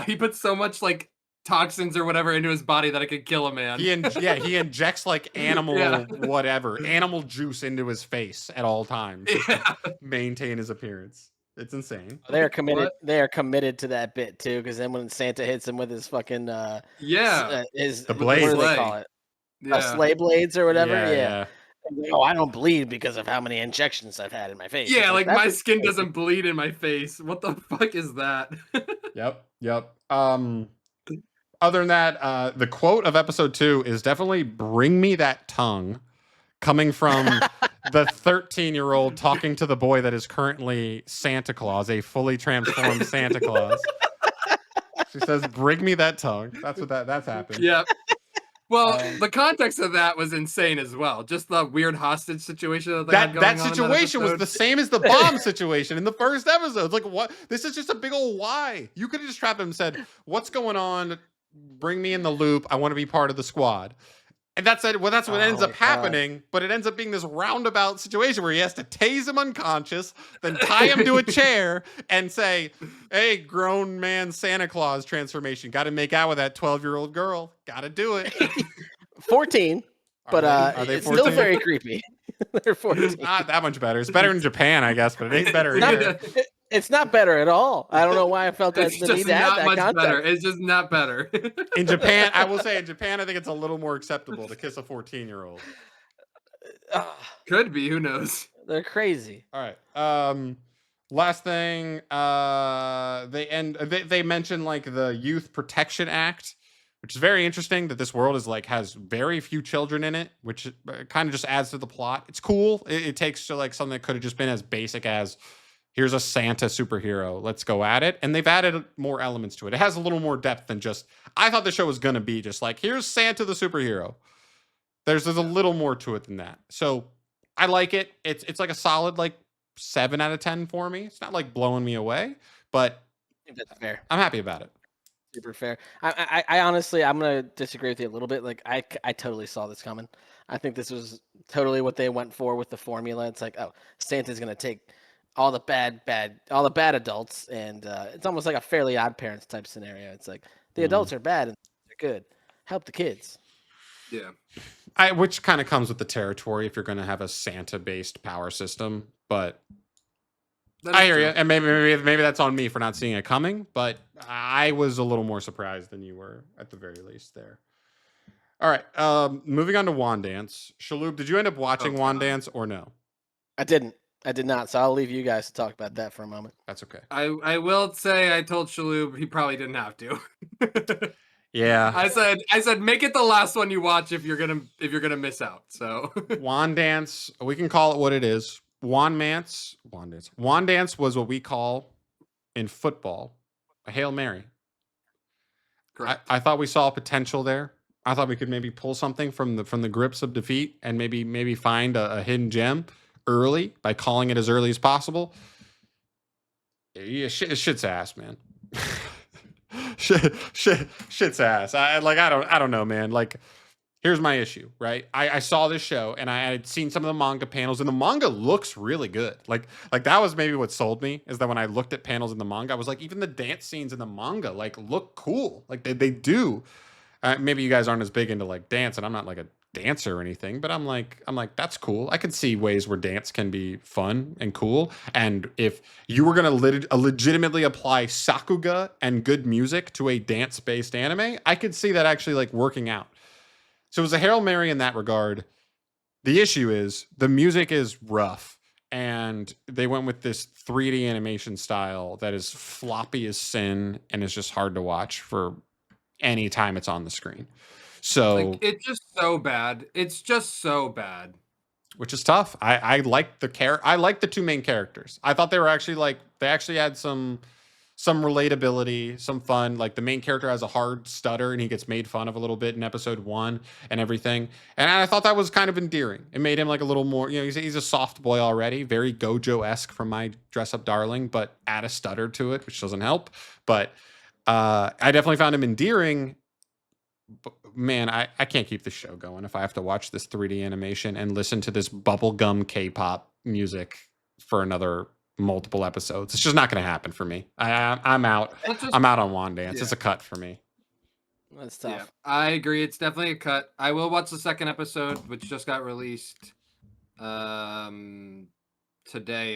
he puts so much like toxins or whatever into his body that it could kill a man. he injects like animal animal juice into his face at all times to maintain his appearance. It's insane. They are committed. They are committed to that bit too, because then when Santa hits him with his fucking his The blades. what do they call it? Sleigh blades or whatever. Yeah. Oh, I don't bleed because of how many injections I've had in my face. Yeah, like my skin doesn't bleed in my face. What the fuck is that? Yep. Other than that, the quote of episode 2 is definitely "Bring me that tongue," coming from the 13-year-old talking to the boy that is currently Santa Claus, a fully transformed Santa Claus. She says, "Bring me that tongue." That's happened. Yeah. Well, the context of that was insane as well. Just the weird hostage situation that situation was the same as the bomb situation in the first episode. It's like, what? This is just a big old why. You could have just trapped him and said, "What's going on? Bring me in the loop. I want to be part of the squad." And that's it. Well, that's what ends up happening. But it ends up being this roundabout situation where he has to tase him unconscious, then tie him to a chair and say, "Hey, grown man Santa Claus transformation. Got to make out with that 12-year-old girl. Got to do it." 14, but are they it's 14? still very creepy. They're 14. Not that much better. It's better in Japan, I guess, but it ain't better here. It's not better at all. I don't know why I felt that It's the just need to have not that much context. better. It's just not better. In Japan, I will say, I think it's a little more acceptable to kiss a 14-year-old. Could be. Who knows? They're crazy. All right. Last thing, they mention like the Youth Protection Act, which is very interesting that this world is like has very few children in it, which kind of just adds to the plot. It's cool. It takes to like something that could have just been as basic as, here's a Santa superhero, let's go at it. And they've added more elements to it. It has a little more depth than just, I thought the show was going to be just like, here's Santa the superhero. There's a little more to it than that. So I like it. It's like a solid like 7 out of 10 for me. It's not like blowing me away, but I think that's fair. I'm happy about it. Super fair. I honestly, I'm gonna disagree with you a little bit. Like I totally saw this coming. I think this was totally what they went for with the formula. It's like, oh, Santa's gonna take all the bad adults, and it's almost like a Fairly Odd Parents type scenario. It's like the adults are bad and they're good. Help the kids. Yeah. Which kind of comes with the territory if you're going to have a Santa-based power system, but I hear you, and maybe that's on me for not seeing it coming, but I was a little more surprised than you were at the very least there. All right, moving on to Wand Dance. Shaloub, did you end up watching Wand Dance or no? I did not, so I'll leave you guys to talk about that for a moment. That's okay. I will say I told Shaloub he probably didn't have to. Yeah. I said make it the last one you watch if you're gonna miss out. So Wand Dance, we can call it what it is. Wand Dance was what we call in football a Hail Mary. I thought we saw potential there. I thought we could maybe pull something from the grips of defeat and maybe find a hidden gem early by calling it as early as possible. Yeah, shit's ass, man. shit's ass. I don't know, man. Like, here's my issue, right? I saw this show and I had seen some of the manga panels, and the manga looks really good. Like that was maybe what sold me, is that when I looked at panels in the manga, I was like, even the dance scenes in the manga like look cool. Like they do. Maybe you guys aren't as big into like dance, and I'm not like a dancer or anything, but I'm like that's cool. I could see ways where dance can be fun and cool. And if you were gonna legitimately apply sakuga and good music to a dance-based anime, I could see that actually like working out. So it was a Hail Mary in that regard. The issue is the music is rough, and they went with this 3D animation style that is floppy as sin and is just hard to watch for any time it's on the screen. So like, it's just so bad. It's just so bad. which is tough. I like I like the two main characters. I thought they were actually like they actually had some relatability, some fun. Like the main character has a hard stutter and he gets made fun of a little bit in episode 1 and everything. And I thought that was kind of endearing. It made him like a little more, you know, he's a soft boy already, very Gojo-esque from My Dress Up Darling, but add a stutter to it, which doesn't help. But I definitely found him endearing. But man, I can't keep the show going if I have to watch this 3D animation and listen to this bubblegum K-pop music for another multiple episodes. It's just not going to happen for me. I'm out. I'm out on Wand Dance. It's a cut for me. That's tough. Yeah, I agree. It's definitely a cut. I will watch the second episode, which just got released today,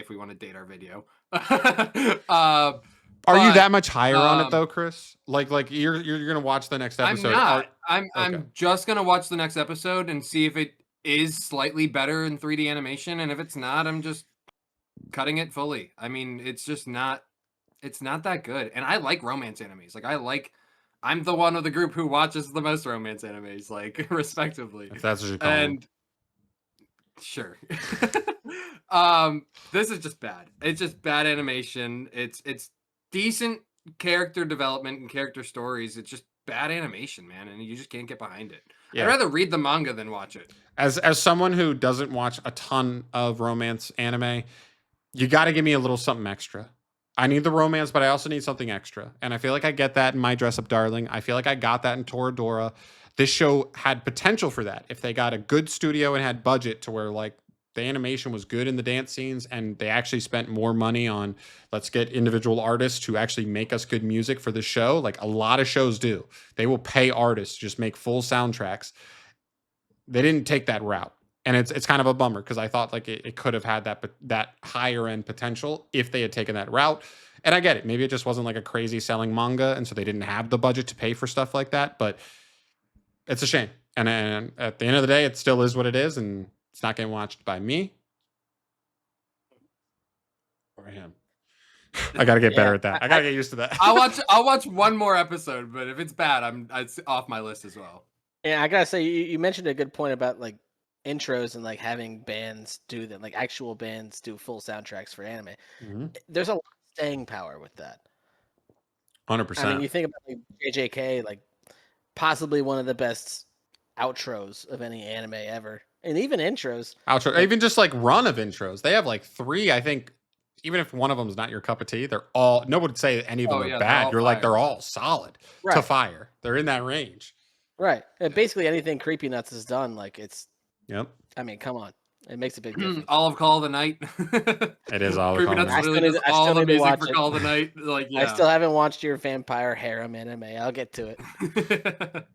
if we want to date our video. Are you that much higher on it though, Chris? Like you're gonna watch the next episode? I'm just gonna watch the next episode and see if it is slightly better in 3D animation, and if it's not, I'm just cutting it fully. I mean, it's just not. It's not that good, and I like romance animes. Like I'm the one of the group who watches the most romance animes, like respectively. If that's what you call them. Sure. This is just bad. It's just bad animation. It's decent character development and character stories. It's just bad animation, man, and you just can't get behind it. Yeah. I'd rather read the manga than watch it. As someone who doesn't watch a ton of romance anime, you got to give me a little something extra. I need the romance, but I also need something extra. And I feel like I get that in My Dress Up Darling. I feel like I got that in Toradora. This show had potential for that. If they got a good studio and had budget to where like the animation was good in the dance scenes and they actually spent more money on let's get individual artists who actually make us good music for the show. Like a lot of shows do. They will pay artists to just make full soundtracks. They didn't take that route. And it's kind of a bummer because I thought like it could have had that higher end potential if they had taken that route. And I get it. Maybe it just wasn't like a crazy selling manga, and so they didn't have the budget to pay for stuff like that. But it's a shame. And at the end of the day, it still is what it is, and it's not getting watched by me or him. I got to get better at that. I got to get used to that. I'll watch one more episode, but if it's bad, it's off my list as well. Yeah, I gotta say, you mentioned a good point about like intros and like having bands do them, like actual bands do full soundtracks for anime. Mm-hmm. There's a lot of staying power with that. 100%. I mean, you think about like JJK, like possibly one of the best outros of any anime ever, and even intros. Even just like run of intros. They have like 3, I think. Even if one of them is not your cup of tea, they're all. No one would say any of them are bad. You're like they're all solid to fire. They're in that range. Right. And basically anything Creepy Nuts has done, like it's. Yep. I mean, come on. It makes a big difference. Olive Call of the Night. It is Olive Call of the Night. I still need to watch for Call of the Night. Like, yeah. I still haven't watched your vampire harem anime. I'll get to it.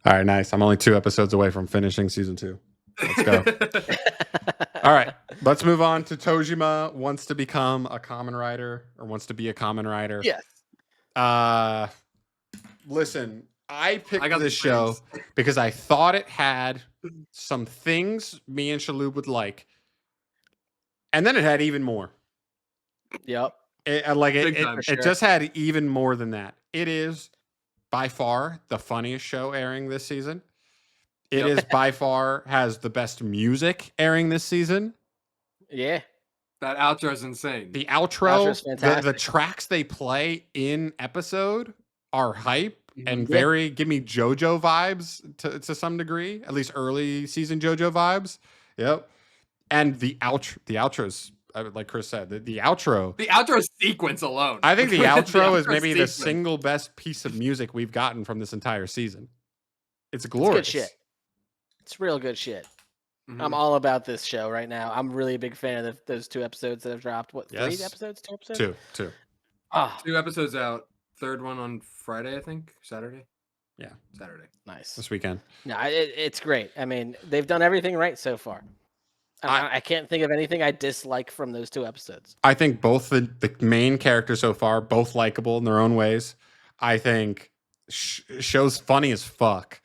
All right, nice. I'm only 2 episodes away from finishing season 2. Let's go. All right, let's move on to Tojima wants to become a Kamen Rider or wants to be a Kamen Rider. Yes. Listen, I picked this show because I thought it had some things me and Shalhoub would like, and then it had even more. Yep. It just had even more than that. It is by far the funniest show airing this season. It is by far has the best music airing this season. Yeah. That outro is insane. The outro, the tracks they play in episode are hype and very give me JoJo vibes to some degree, at least early season JoJo vibes. Yep. And the outro's like Chris said, the outro. The outro sequence alone. I think the outro is maybe the single best piece of music we've gotten from this entire season. It's glorious. It's good shit. It's real good shit. Mm-hmm. I'm all about this show right now. I'm really a big fan of those 2 episodes that have dropped. What, 3 episodes? 2 episodes? 2. Oh. 2 episodes out. 3rd one on Friday, I think. Saturday? Yeah. Saturday. Nice. This weekend. No, it's great. I mean, they've done everything right so far. I can't think of anything I dislike from those 2 episodes. I think both the main characters so far, both likable in their own ways. I think show's funny as fuck.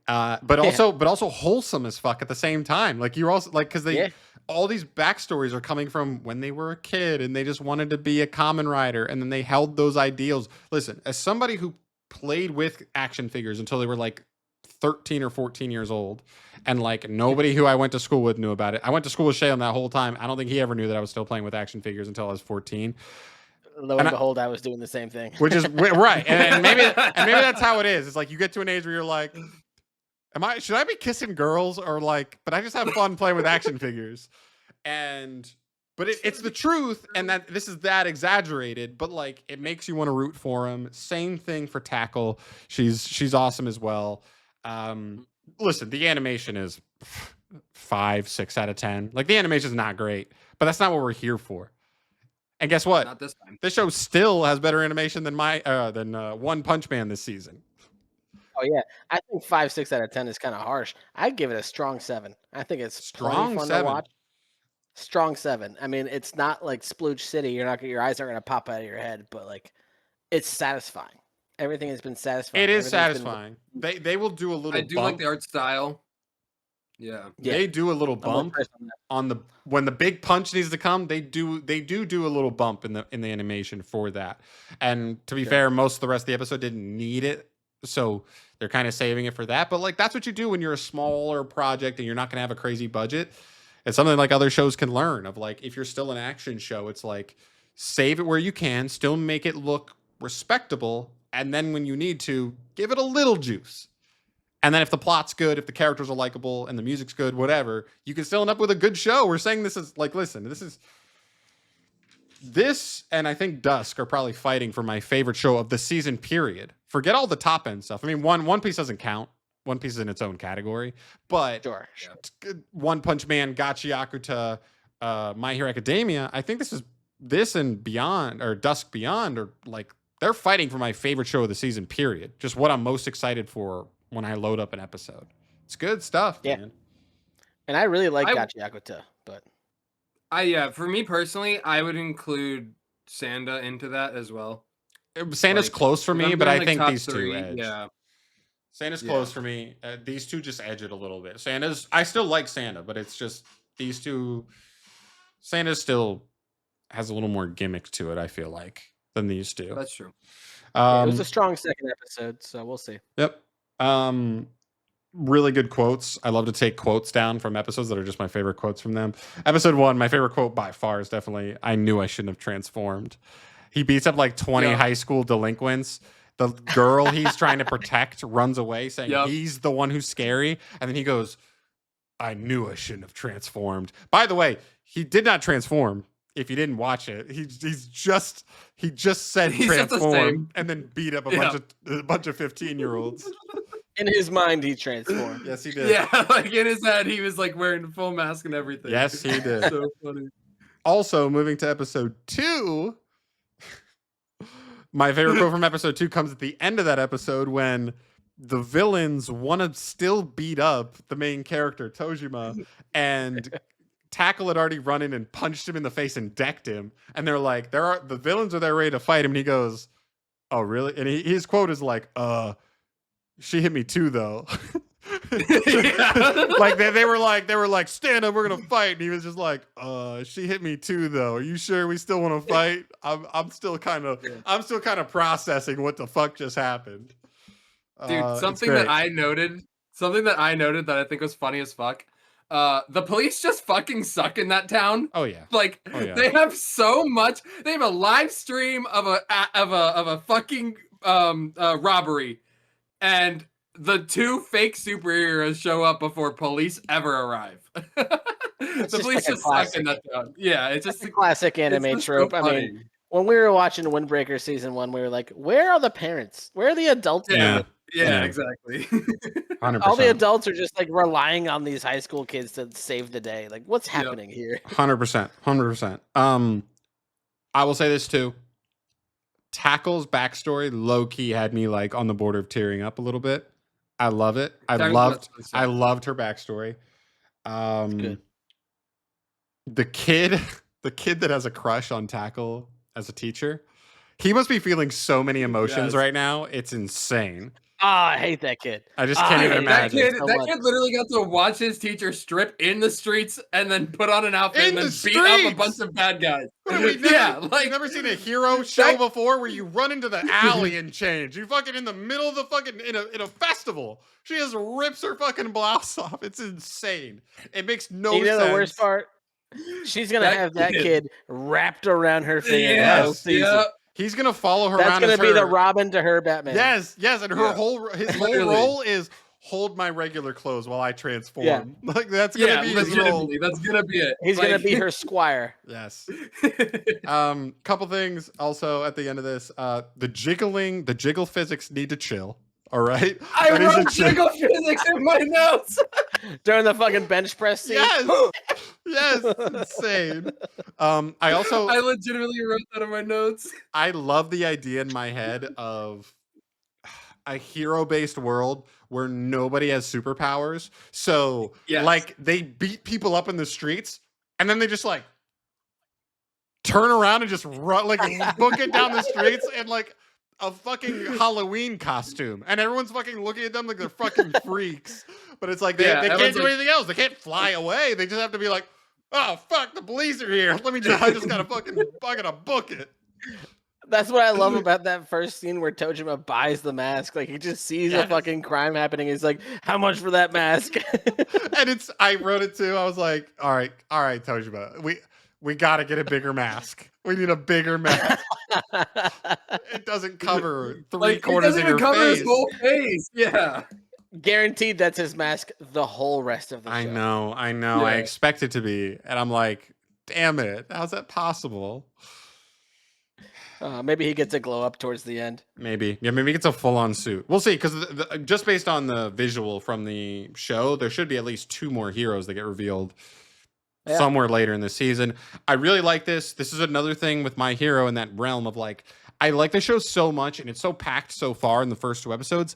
But also wholesome as fuck at the same time. Like you're also like, cause all these backstories are coming from when they were a kid and they just wanted to be a Kamen Rider and then they held those ideals. Listen, as somebody who played with action figures until they were like 13 or 14 years old And like nobody who I went to school with knew about it. I went to school with Shaylin that whole time. I don't think he ever knew that I was still playing with action figures until I was 14. Lo and behold, I was doing the same thing. Which is right. And maybe that's how it is. It's like you get to an age where you're like, should I be kissing girls or like, but I just have fun playing with action figures. But it's the truth, and that this is that exaggerated, but like it makes you want to root for him. Same thing for Tackle. She's awesome as well. Listen, the animation is 5, 6 out of 10. Like the animation is not great, but that's not what we're here for. And guess what? Not this time. This show still has better animation than One Punch Man this season. Oh yeah, I think 5, 6 out of 10 is kind of harsh. I'd give it a strong 7. I think it's Strong plenty fun 7. to watch. Strong 7. I mean, it's not like Splooge City. Your eyes aren't gonna pop out of your head, but like, it's satisfying. Everything has been satisfying. It is satisfying. They will do a little. I do like the art style. Yeah, they do a little bump on when the big punch needs to come. They do a little bump in the animation for that. And to be fair, most of the rest of the episode didn't need it, so they're kind of saving it for that. But like that's what you do when you're a smaller project and you're not going to have a crazy budget. It's something like other shows can learn of. Like if you're still an action show, it's like save it where you can, still make it look respectable, and then when you need to, give it a little juice. And then if the plot's good, if the characters are likable and the music's good, whatever, you can still end up with a good show. We're saying this is like, listen, this and I think Dusk are probably fighting for my favorite show of the season period. Forget all the top end stuff. I mean, One Piece doesn't count. One Piece is in its own category, but sure. One Punch Man, Gachi Yakuta, My Hero Academia. I think this and Beyond or Dusk Beyond are like, they're fighting for my favorite show of the season period. Just what I'm most excited for when I load up an episode. It's good stuff, man. And I really like Gachi Yakuta, but for me personally, I would include Sanda into that as well. Sanda's like, close for me, but I think these 3, two edge. Yeah. Sanda's close for me. These two just edge it a little bit. I still like Sanda, but it's just these two. Sanda still has a little more gimmick to it, I feel like, than these two. That's true. It was a strong second episode, so we'll see. Yep. Really good quotes. I love to take quotes down from episodes that are just my favorite quotes from them. Episode 1, my favorite quote by far is definitely, "I knew I shouldn't have transformed." He beats up like 20 high school delinquents. The girl he's trying to protect runs away saying he's the one who's scary. And then he goes, "I knew I shouldn't have transformed." By the way, he did not transform. If you didn't watch it, he just said transform and then beat up a bunch of 15-year-olds. In his mind, he transformed. Yes, he did. Yeah, like in his head, he was like wearing a full mask and everything. Yes, he did. So funny. Also, moving to episode 2, my favorite quote from episode 2 comes at the end of that episode when the villains want to still beat up the main character, Tojima, and Tackle had already run in and punched him in the face and decked him. And they're like, the villains are there ready to fight him. And he goes, "Oh, really?" And his quote is like, "She hit me too, though." Like they were like, "Stand up, we're gonna fight." And he was just like, "She hit me too, though. Are you sure we still want to fight?" I'm still kind of processing what the fuck just happened. Dude, something that I noted that I think was funny as fuck. The police just fucking suck in that town. Oh yeah. Like they have so much. They have a live stream of a fucking robbery, and the 2 fake superheroes show up before police ever arrive. The police just suck in that town. Yeah, it's just a classic anime trope. So I mean, when we were watching Windbreaker season 1, we were like, "Where are the parents? Where are the adults?" Yeah, exactly. 100%. All the adults are just like relying on these high school kids to save the day. Like, what's happening here? 100%. I will say this too. Tackle's backstory low key had me like on the border of tearing up a little bit. I love it. I loved her backstory. Good. The kid that has a crush on Tackle as a teacher, he must be feeling so many emotions right now. It's insane. I hate that kid. I just can't even That imagine. kid, so that much. kid literally got to watch his teacher strip in the streets and then put on an outfit In and then the beat up a streets? bunch of bad guys. What have we never, Yeah, we've like never seen a hero show that- before where you run into the alley and change. You fucking in the middle of the fucking in a festival. She just rips her fucking blouse off. It's insane. It makes no You know sense. the worst part? She's gonna That have that kid. kid wrapped around her finger. the Yes, whole season. yeah. He's gonna follow her That's around gonna as be the her- Robin to her Batman. Yes, and her Yeah. his whole Literally. role is hold my regular clothes while I transform. Yeah. Like that's gonna Yeah, be his role. legitimately, that's gonna be it. He's gonna Like- be her squire. Yes. Couple things also at the end of this. The jiggle physics need to chill. All right. I That needs to wrote chill. jiggle physics in my notes. During the fucking bench press scene. Yes. Yes. Insane. I also I legitimately wrote that in my notes. I love the idea in my head of a hero-based world where nobody has superpowers. So Yes. like they beat people up in the streets and then they just like turn around and just run like book it down the streets in like a fucking Halloween costume. And everyone's fucking looking at them like they're fucking freaks. But it's like they can't everyone's do like- anything else. They can't fly away. They just have to be like, oh fuck, the police are here. I just gotta I gotta book it. That's what I love about that first scene where Tojima buys the mask. Like he just sees a Yes. fucking crime happening. He's like, "How much for that mask?" And I wrote it too. I was like, all right, Tojima, we got to get a bigger mask. We need a bigger mask. It doesn't cover three quarters it of doesn't your even cover face. his whole face. Yeah. Guaranteed, that's his mask the whole rest of the show. I know. I Yeah. expect it to be, and I'm like, damn it, how's that possible? Maybe he gets a glow up towards the end. Maybe it's a full-on suit. We'll see, because just based on the visual from the show, there should be at least 2 more heroes that get revealed Yeah. somewhere later in the season. I really like this. This is another thing with My Hero in that realm of like, I like the show so much, and it's so packed so far in the first 2 episodes.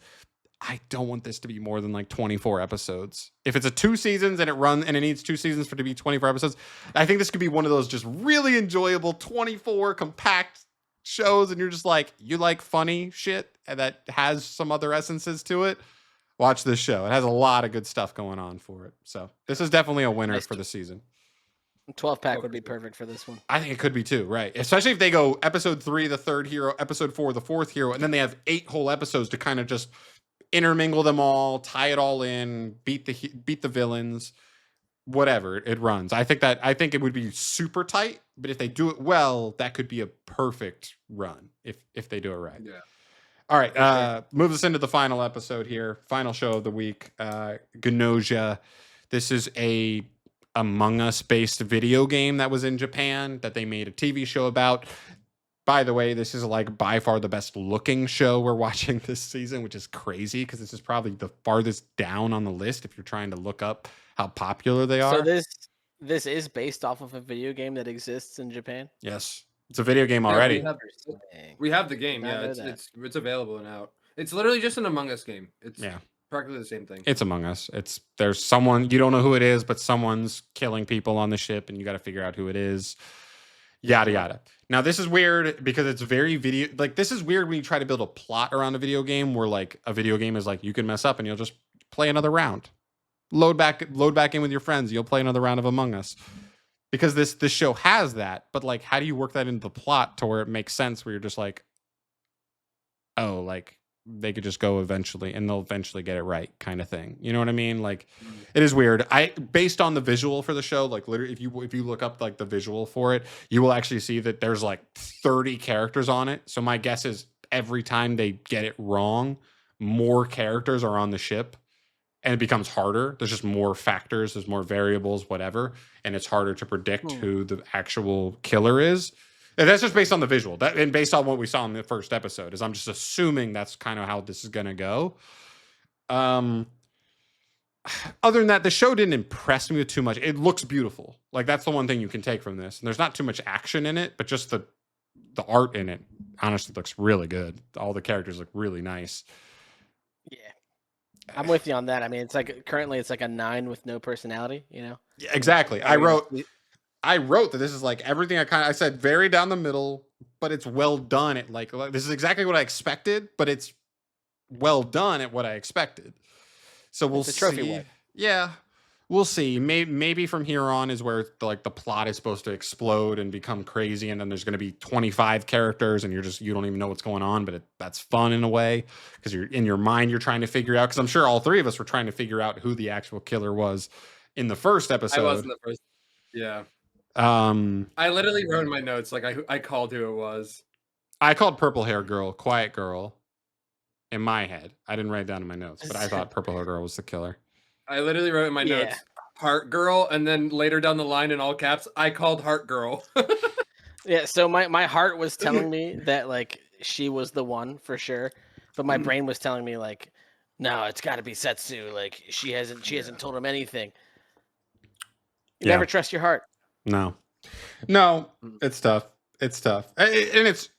I don't want this to be more than like 24 episodes. If it's a 2 seasons and it needs 2 seasons for it to be 24 episodes, I think this could be one of those just really enjoyable 24 compact shows, and you're just like, you like funny shit and that has some other essences to it, watch this show. It has a lot of good stuff going on for it. So this is definitely a winner Nice. for the season. 12-pack would be perfect for this one. I think it could be too, right? Especially if they go episode 3, the 3rd hero, episode 4, the 4th hero, and then they have 8 whole episodes to kind of just intermingle them all, tie it all in, beat the villains, whatever it runs. I think it would be super tight, but if they do it well, that could be a perfect run if they do it right. Yeah. All right, move us into the final episode here, final show of the week. Gnosia. This is a Among Us based video game that was in Japan that they made a TV show about. By the way, this is like by far the best looking show we're watching this season, which is crazy because this is probably the farthest down on the list if you're trying to look up how popular they are. So this is based off of a video game that exists in Japan. Yes, it's a video game Yeah, already. We have the game. Did not Yeah, know it's that. it's available and out. It's literally just an Among Us game. It's Yeah. practically the same thing. It's Among Us. There's someone, you don't know who it is, but someone's killing people on the ship, and you got to figure out who it is. Yada yada. Now this is weird because it's very video. Like this is weird when you try to build a plot around a video game, where like a video game is like you can mess up and you'll just play another round, load back in with your friends. You'll play another round of Among Us, because this show has that. But like, how do you work that into the plot to where it makes sense? Where you're just like, oh, like they could just go eventually and they'll eventually get it right, kind of thing. You know what I mean? Like, it is weird. Based on the visual for the show, like literally, if you look up like the visual for it, you will actually see that there's like 30 characters on it. So my guess is every time they get it wrong, more characters are on the ship, and it becomes harder. There's just more factors, there's more variables, whatever, and it's harder to predict who the actual killer is. And that's just based on the visual. And based on what we saw in the first episode, is I'm just assuming that's kind of how this is going to go. Other than that, the show didn't impress me with too much. It looks beautiful. Like that's the one thing you can take from this. And there's not too much action in it, but just the art in it honestly looks really good. All the characters look really nice. Yeah, I'm with you on that. I mean, it's like currently it's like a 9 with no personality. You know. Yeah, exactly. I wrote that this is like everything I said, very down the middle, but it's well done. This is exactly what I expected, but it's well done at what I expected. So we'll It's a trophy see. wipe. Yeah, we'll see. Maybe from here on is where the plot is supposed to explode and become crazy, and then there's going to be 25 characters, and you don't even know what's going on. But that's fun in a way because you're in your mind you're trying to figure out. Because I'm sure all three of us were trying to figure out who the actual killer was in the first episode. I was in the first. Yeah. Um, I literally wrote in my notes like I called who it was. I called purple hair girl quiet girl in my head. I didn't write it down in my notes, but I thought purple hair girl was the killer. I literally wrote in my notes Heart Girl, and then later down the line in all caps, I called Heart Girl. Yeah, so my heart was telling me that like she was the one for sure, but my brain was telling me like, no, it's got to be Setsu. Like she hasn't told him anything. You never trust your heart. No, it's tough. It's tough, and it's.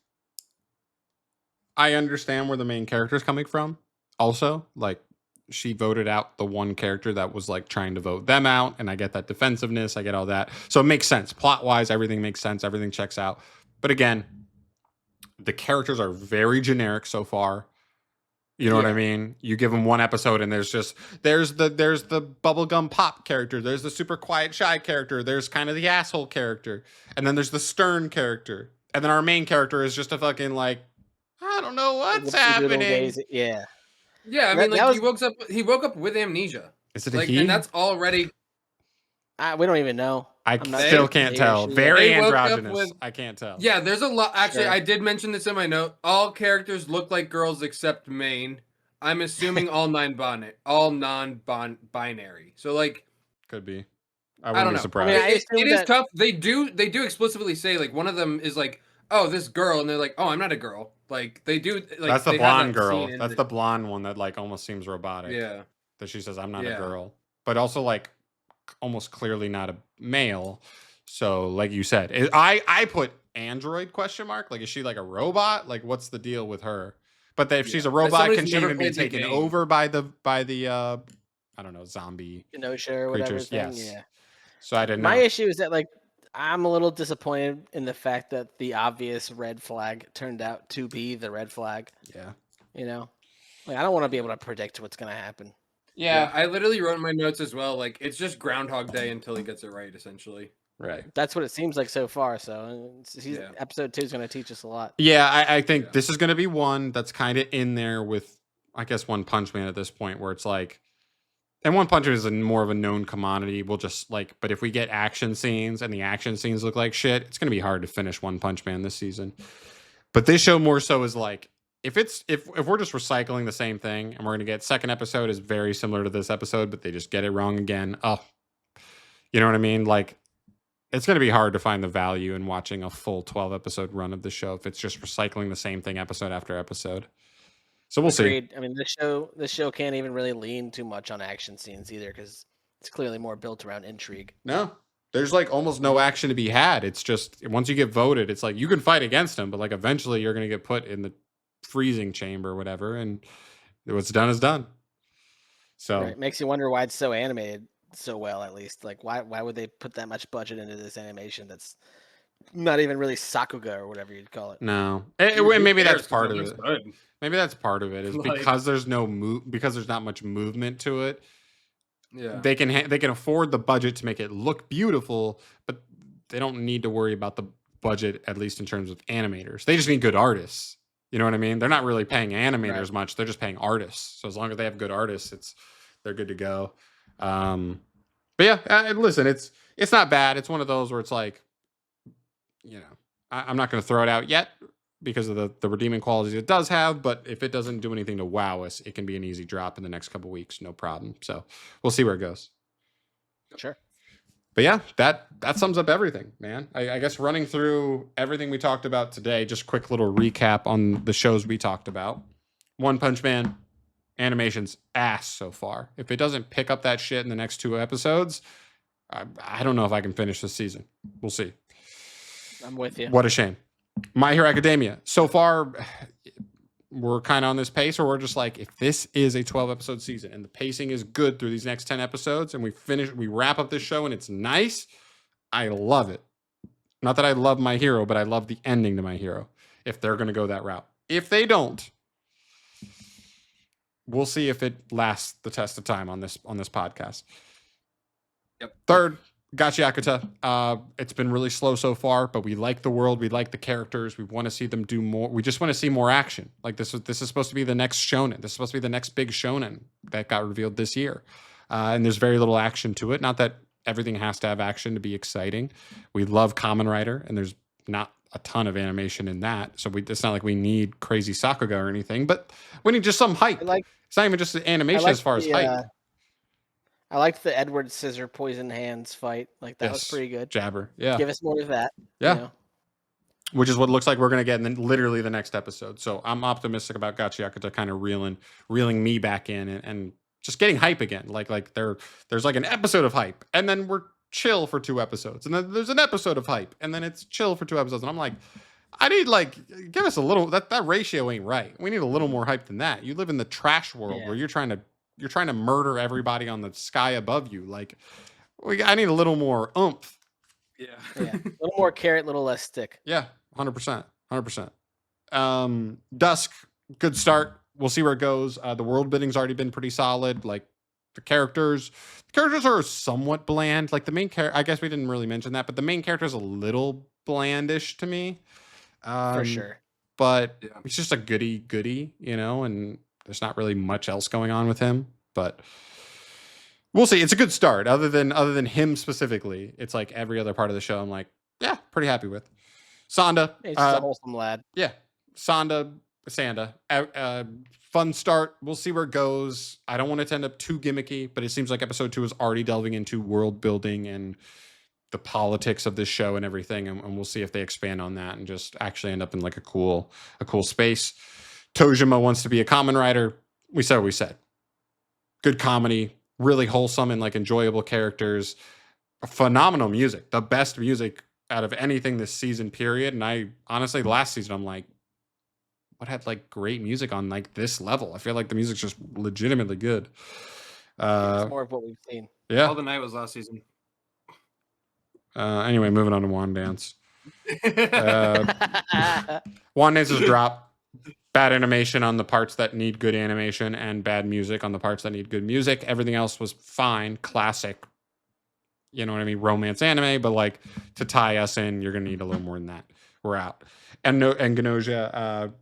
I understand where the main character is coming from. Also, like she voted out the one character that was like trying to vote them out, and I get that defensiveness. I get all that, so it makes sense plot wise. Everything makes sense. Everything checks out. But again, the characters are very generic so far. You know what I mean? You give them one episode and there's the bubblegum pop character, there's the super quiet shy character, there's kind of the asshole character, and then there's the stern character. And then our main character is just a fucking like, I don't know what's happening. Yeah. Yeah, I mean like he woke up with amnesia. Is it like, he? And that's already we don't even know. I still can't tell. Very androgynous. I can't tell. Yeah, there's a lot. Actually, I did mention this in my note. All characters look like girls except Maine. I'm assuming all non-binary. So like, could be. I wouldn't be know. surprised. I mean, it is tough. They do explicitly say like one of them is like, oh, this girl, and they're like, oh, I'm not a girl. Like they do. Like that's the blonde girl. That's the blonde one that like almost seems robotic. Yeah. That she says I'm not a girl, but also like almost clearly not a male. So like you said, I put android question mark. Like is she like a robot? Like what's the deal with her? But if she's a robot, can she even be taken over by the I don't know, zombie Kenosha or whatever creatures? thing? Yes. Yeah. So I didn't know. My issue is that like I'm a little disappointed in the fact that the obvious red flag turned out to be the red flag. Yeah. You know, like I don't want to be able to predict what's gonna happen. Yeah, I literally wrote in my notes as well. Like it's just Groundhog Day until he gets it right, essentially. Right. That's what it seems like so far. So episode 2 is going to teach us a lot. Yeah, I think this is going to be one that's kind of in there with, I guess, One Punch Man at this point, where it's like, and One Punch Man is more of a known commodity. We'll just like, but if we get action scenes and the action scenes look like shit, it's going to be hard to finish One Punch Man this season. But this show more so is like, if we're just recycling the same thing and we're going to get second episode is very similar to this episode, but they just get it wrong again. Oh, you know what I mean? Like, it's going to be hard to find the value in watching a full 12 episode run of the show if it's just recycling the same thing episode after episode. So we'll see. I mean, this show can't even really lean too much on action scenes either because it's clearly more built around intrigue. No, there's like almost no action to be had. It's just once you get voted, it's like you can fight against them, but like eventually you're going to get put in the freezing chamber or whatever, and what's done is done. So it makes you wonder why it's so animated so well. At least, like, why would they put that much budget into this animation that's not even really Sakuga or whatever you'd call it? No, maybe that's part of it. Maybe that's part of it is like, because there's because there's not much movement to it. Yeah, they can afford the budget to make it look beautiful, but they don't need to worry about the budget, at least in terms of animators. They just need good artists. You know what I mean? They're not really paying animators much. They're just paying artists. So as long as they have good artists, they're good to go. But yeah, listen, it's not bad. It's one of those where it's like, you know, I'm not going to throw it out yet because of the redeeming qualities it does have. But if it doesn't do anything to wow us, it can be an easy drop in the next couple weeks. No problem. So we'll see where it goes. Sure. But yeah, that sums up everything, man. I guess running through everything we talked about today, just quick little recap on the shows we talked about. One Punch Man, animation's ass so far. If it doesn't pick up that shit in the next 2 episodes, I don't know if I can finish this season. We'll see. I'm with you. What a shame. My Hero Academia. So far, we're kind of on this pace where we're just like, if this is a 12 episode season and the pacing is good through these next 10 episodes and we wrap up this show and it's nice, I love it. Not that I love My Hero, but I love the ending to My Hero if they're going to go that route. If they don't, we'll see if it lasts the test of time on this podcast. Yep. Third, Gachiakuta. It's been really slow so far, but we like the world. We like the characters. We want to see them do more. We just want to see more action. Like this is supposed to be the next shonen. This is supposed to be the next big shonen that got revealed this year. And there's very little action to it. Not that everything has to have action to be exciting. We love Kamen Rider, and there's not a ton of animation in that. So it's not like we need crazy Sakuga or anything, but we need just some hype. It's not even just the animation as far as hype. I liked the Edward Scissor Poison Hands fight. Like that was pretty good. Jabber. Yeah. Give us more of that. Yeah. You know? Which is what it looks like we're going to get in literally the next episode. So I'm optimistic about Gachiakuta kind of reeling me back in and just getting hype again. Like there's like an episode of hype, and then we're chill for 2 episodes, and then there's an episode of hype, and then it's chill for 2 episodes. And I'm like, I need give us a little, that ratio ain't right. We need a little more hype than that. You live in the trash world where you're trying to murder everybody on the sky above you. Like I need a little more oomph. Yeah. A little more carrot, little less stick. Yeah. 100%. 100%. Dusk, good start. We'll see where it goes. The world building's already been pretty solid. Like the characters are somewhat bland. Like the main character, I guess we didn't really mention that, but the main character is a little blandish to me. For sure. But he's just a goody, and there's not really much else going on with him. But we'll see. It's a good start. Other than him specifically, it's like every other part of the show I'm like, yeah, pretty happy with. Sanda. He's just a wholesome lad. Yeah. Sanda. Fun start. We'll see where it goes. I don't want it to end up too gimmicky, but it seems like episode 2 is already delving into world building and the politics of this show and everything. And we'll see if they expand on that and just actually end up in like a cool space. Tojima wants to be a Kamen Rider. We said what we said. Good comedy, really wholesome and like enjoyable characters. Phenomenal music. The best music out of anything this season, period. And I honestly, last season, I'm like, what had like great music on like this level? I feel like the music's just legitimately good. It's more of what we've seen. Yeah. All the Night was last season. Anyway, moving on to Wand Dance. Wand Dance is drop. Bad animation on the parts that need good animation and bad music on the parts that need good music. Everything else was fine. Classic. You know what I mean? Romance anime, but like to tie us in, you're going to need a little more than that. We're out. And Gnosia,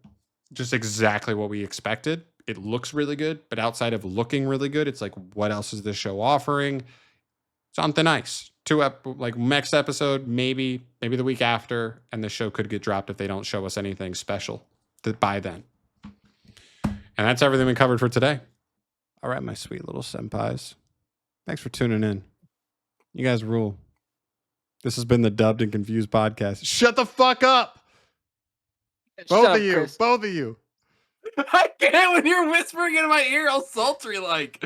just exactly what we expected. It looks really good, but outside of looking really good, it's like, what else is this show offering? Something nice. Like next episode, maybe the week after, and the show could get dropped if they don't show us anything special by then. And that's everything we covered for today. All right, my sweet little senpais. Thanks for tuning in. You guys rule. This has been the Dubbed and Confused podcast. Shut the fuck up! Both of you. I can't when you're whispering in my ear all sultry like.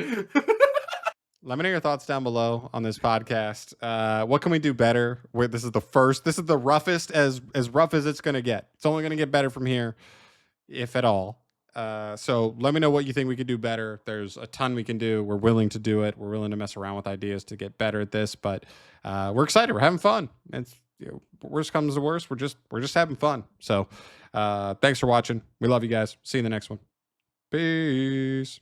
Let me know your thoughts down below on this podcast. What can we do better? This is the roughest, as rough as it's going to get. It's only going to get better from here, if at all. So let me know what you think we could do better. There's a ton we can do. We're willing to do it. We're willing to mess around with ideas to get better at this, but we're excited. We're having fun. It's, worst comes to worst, we're just having fun. So thanks for watching. We love you guys. See you in the next one. Peace.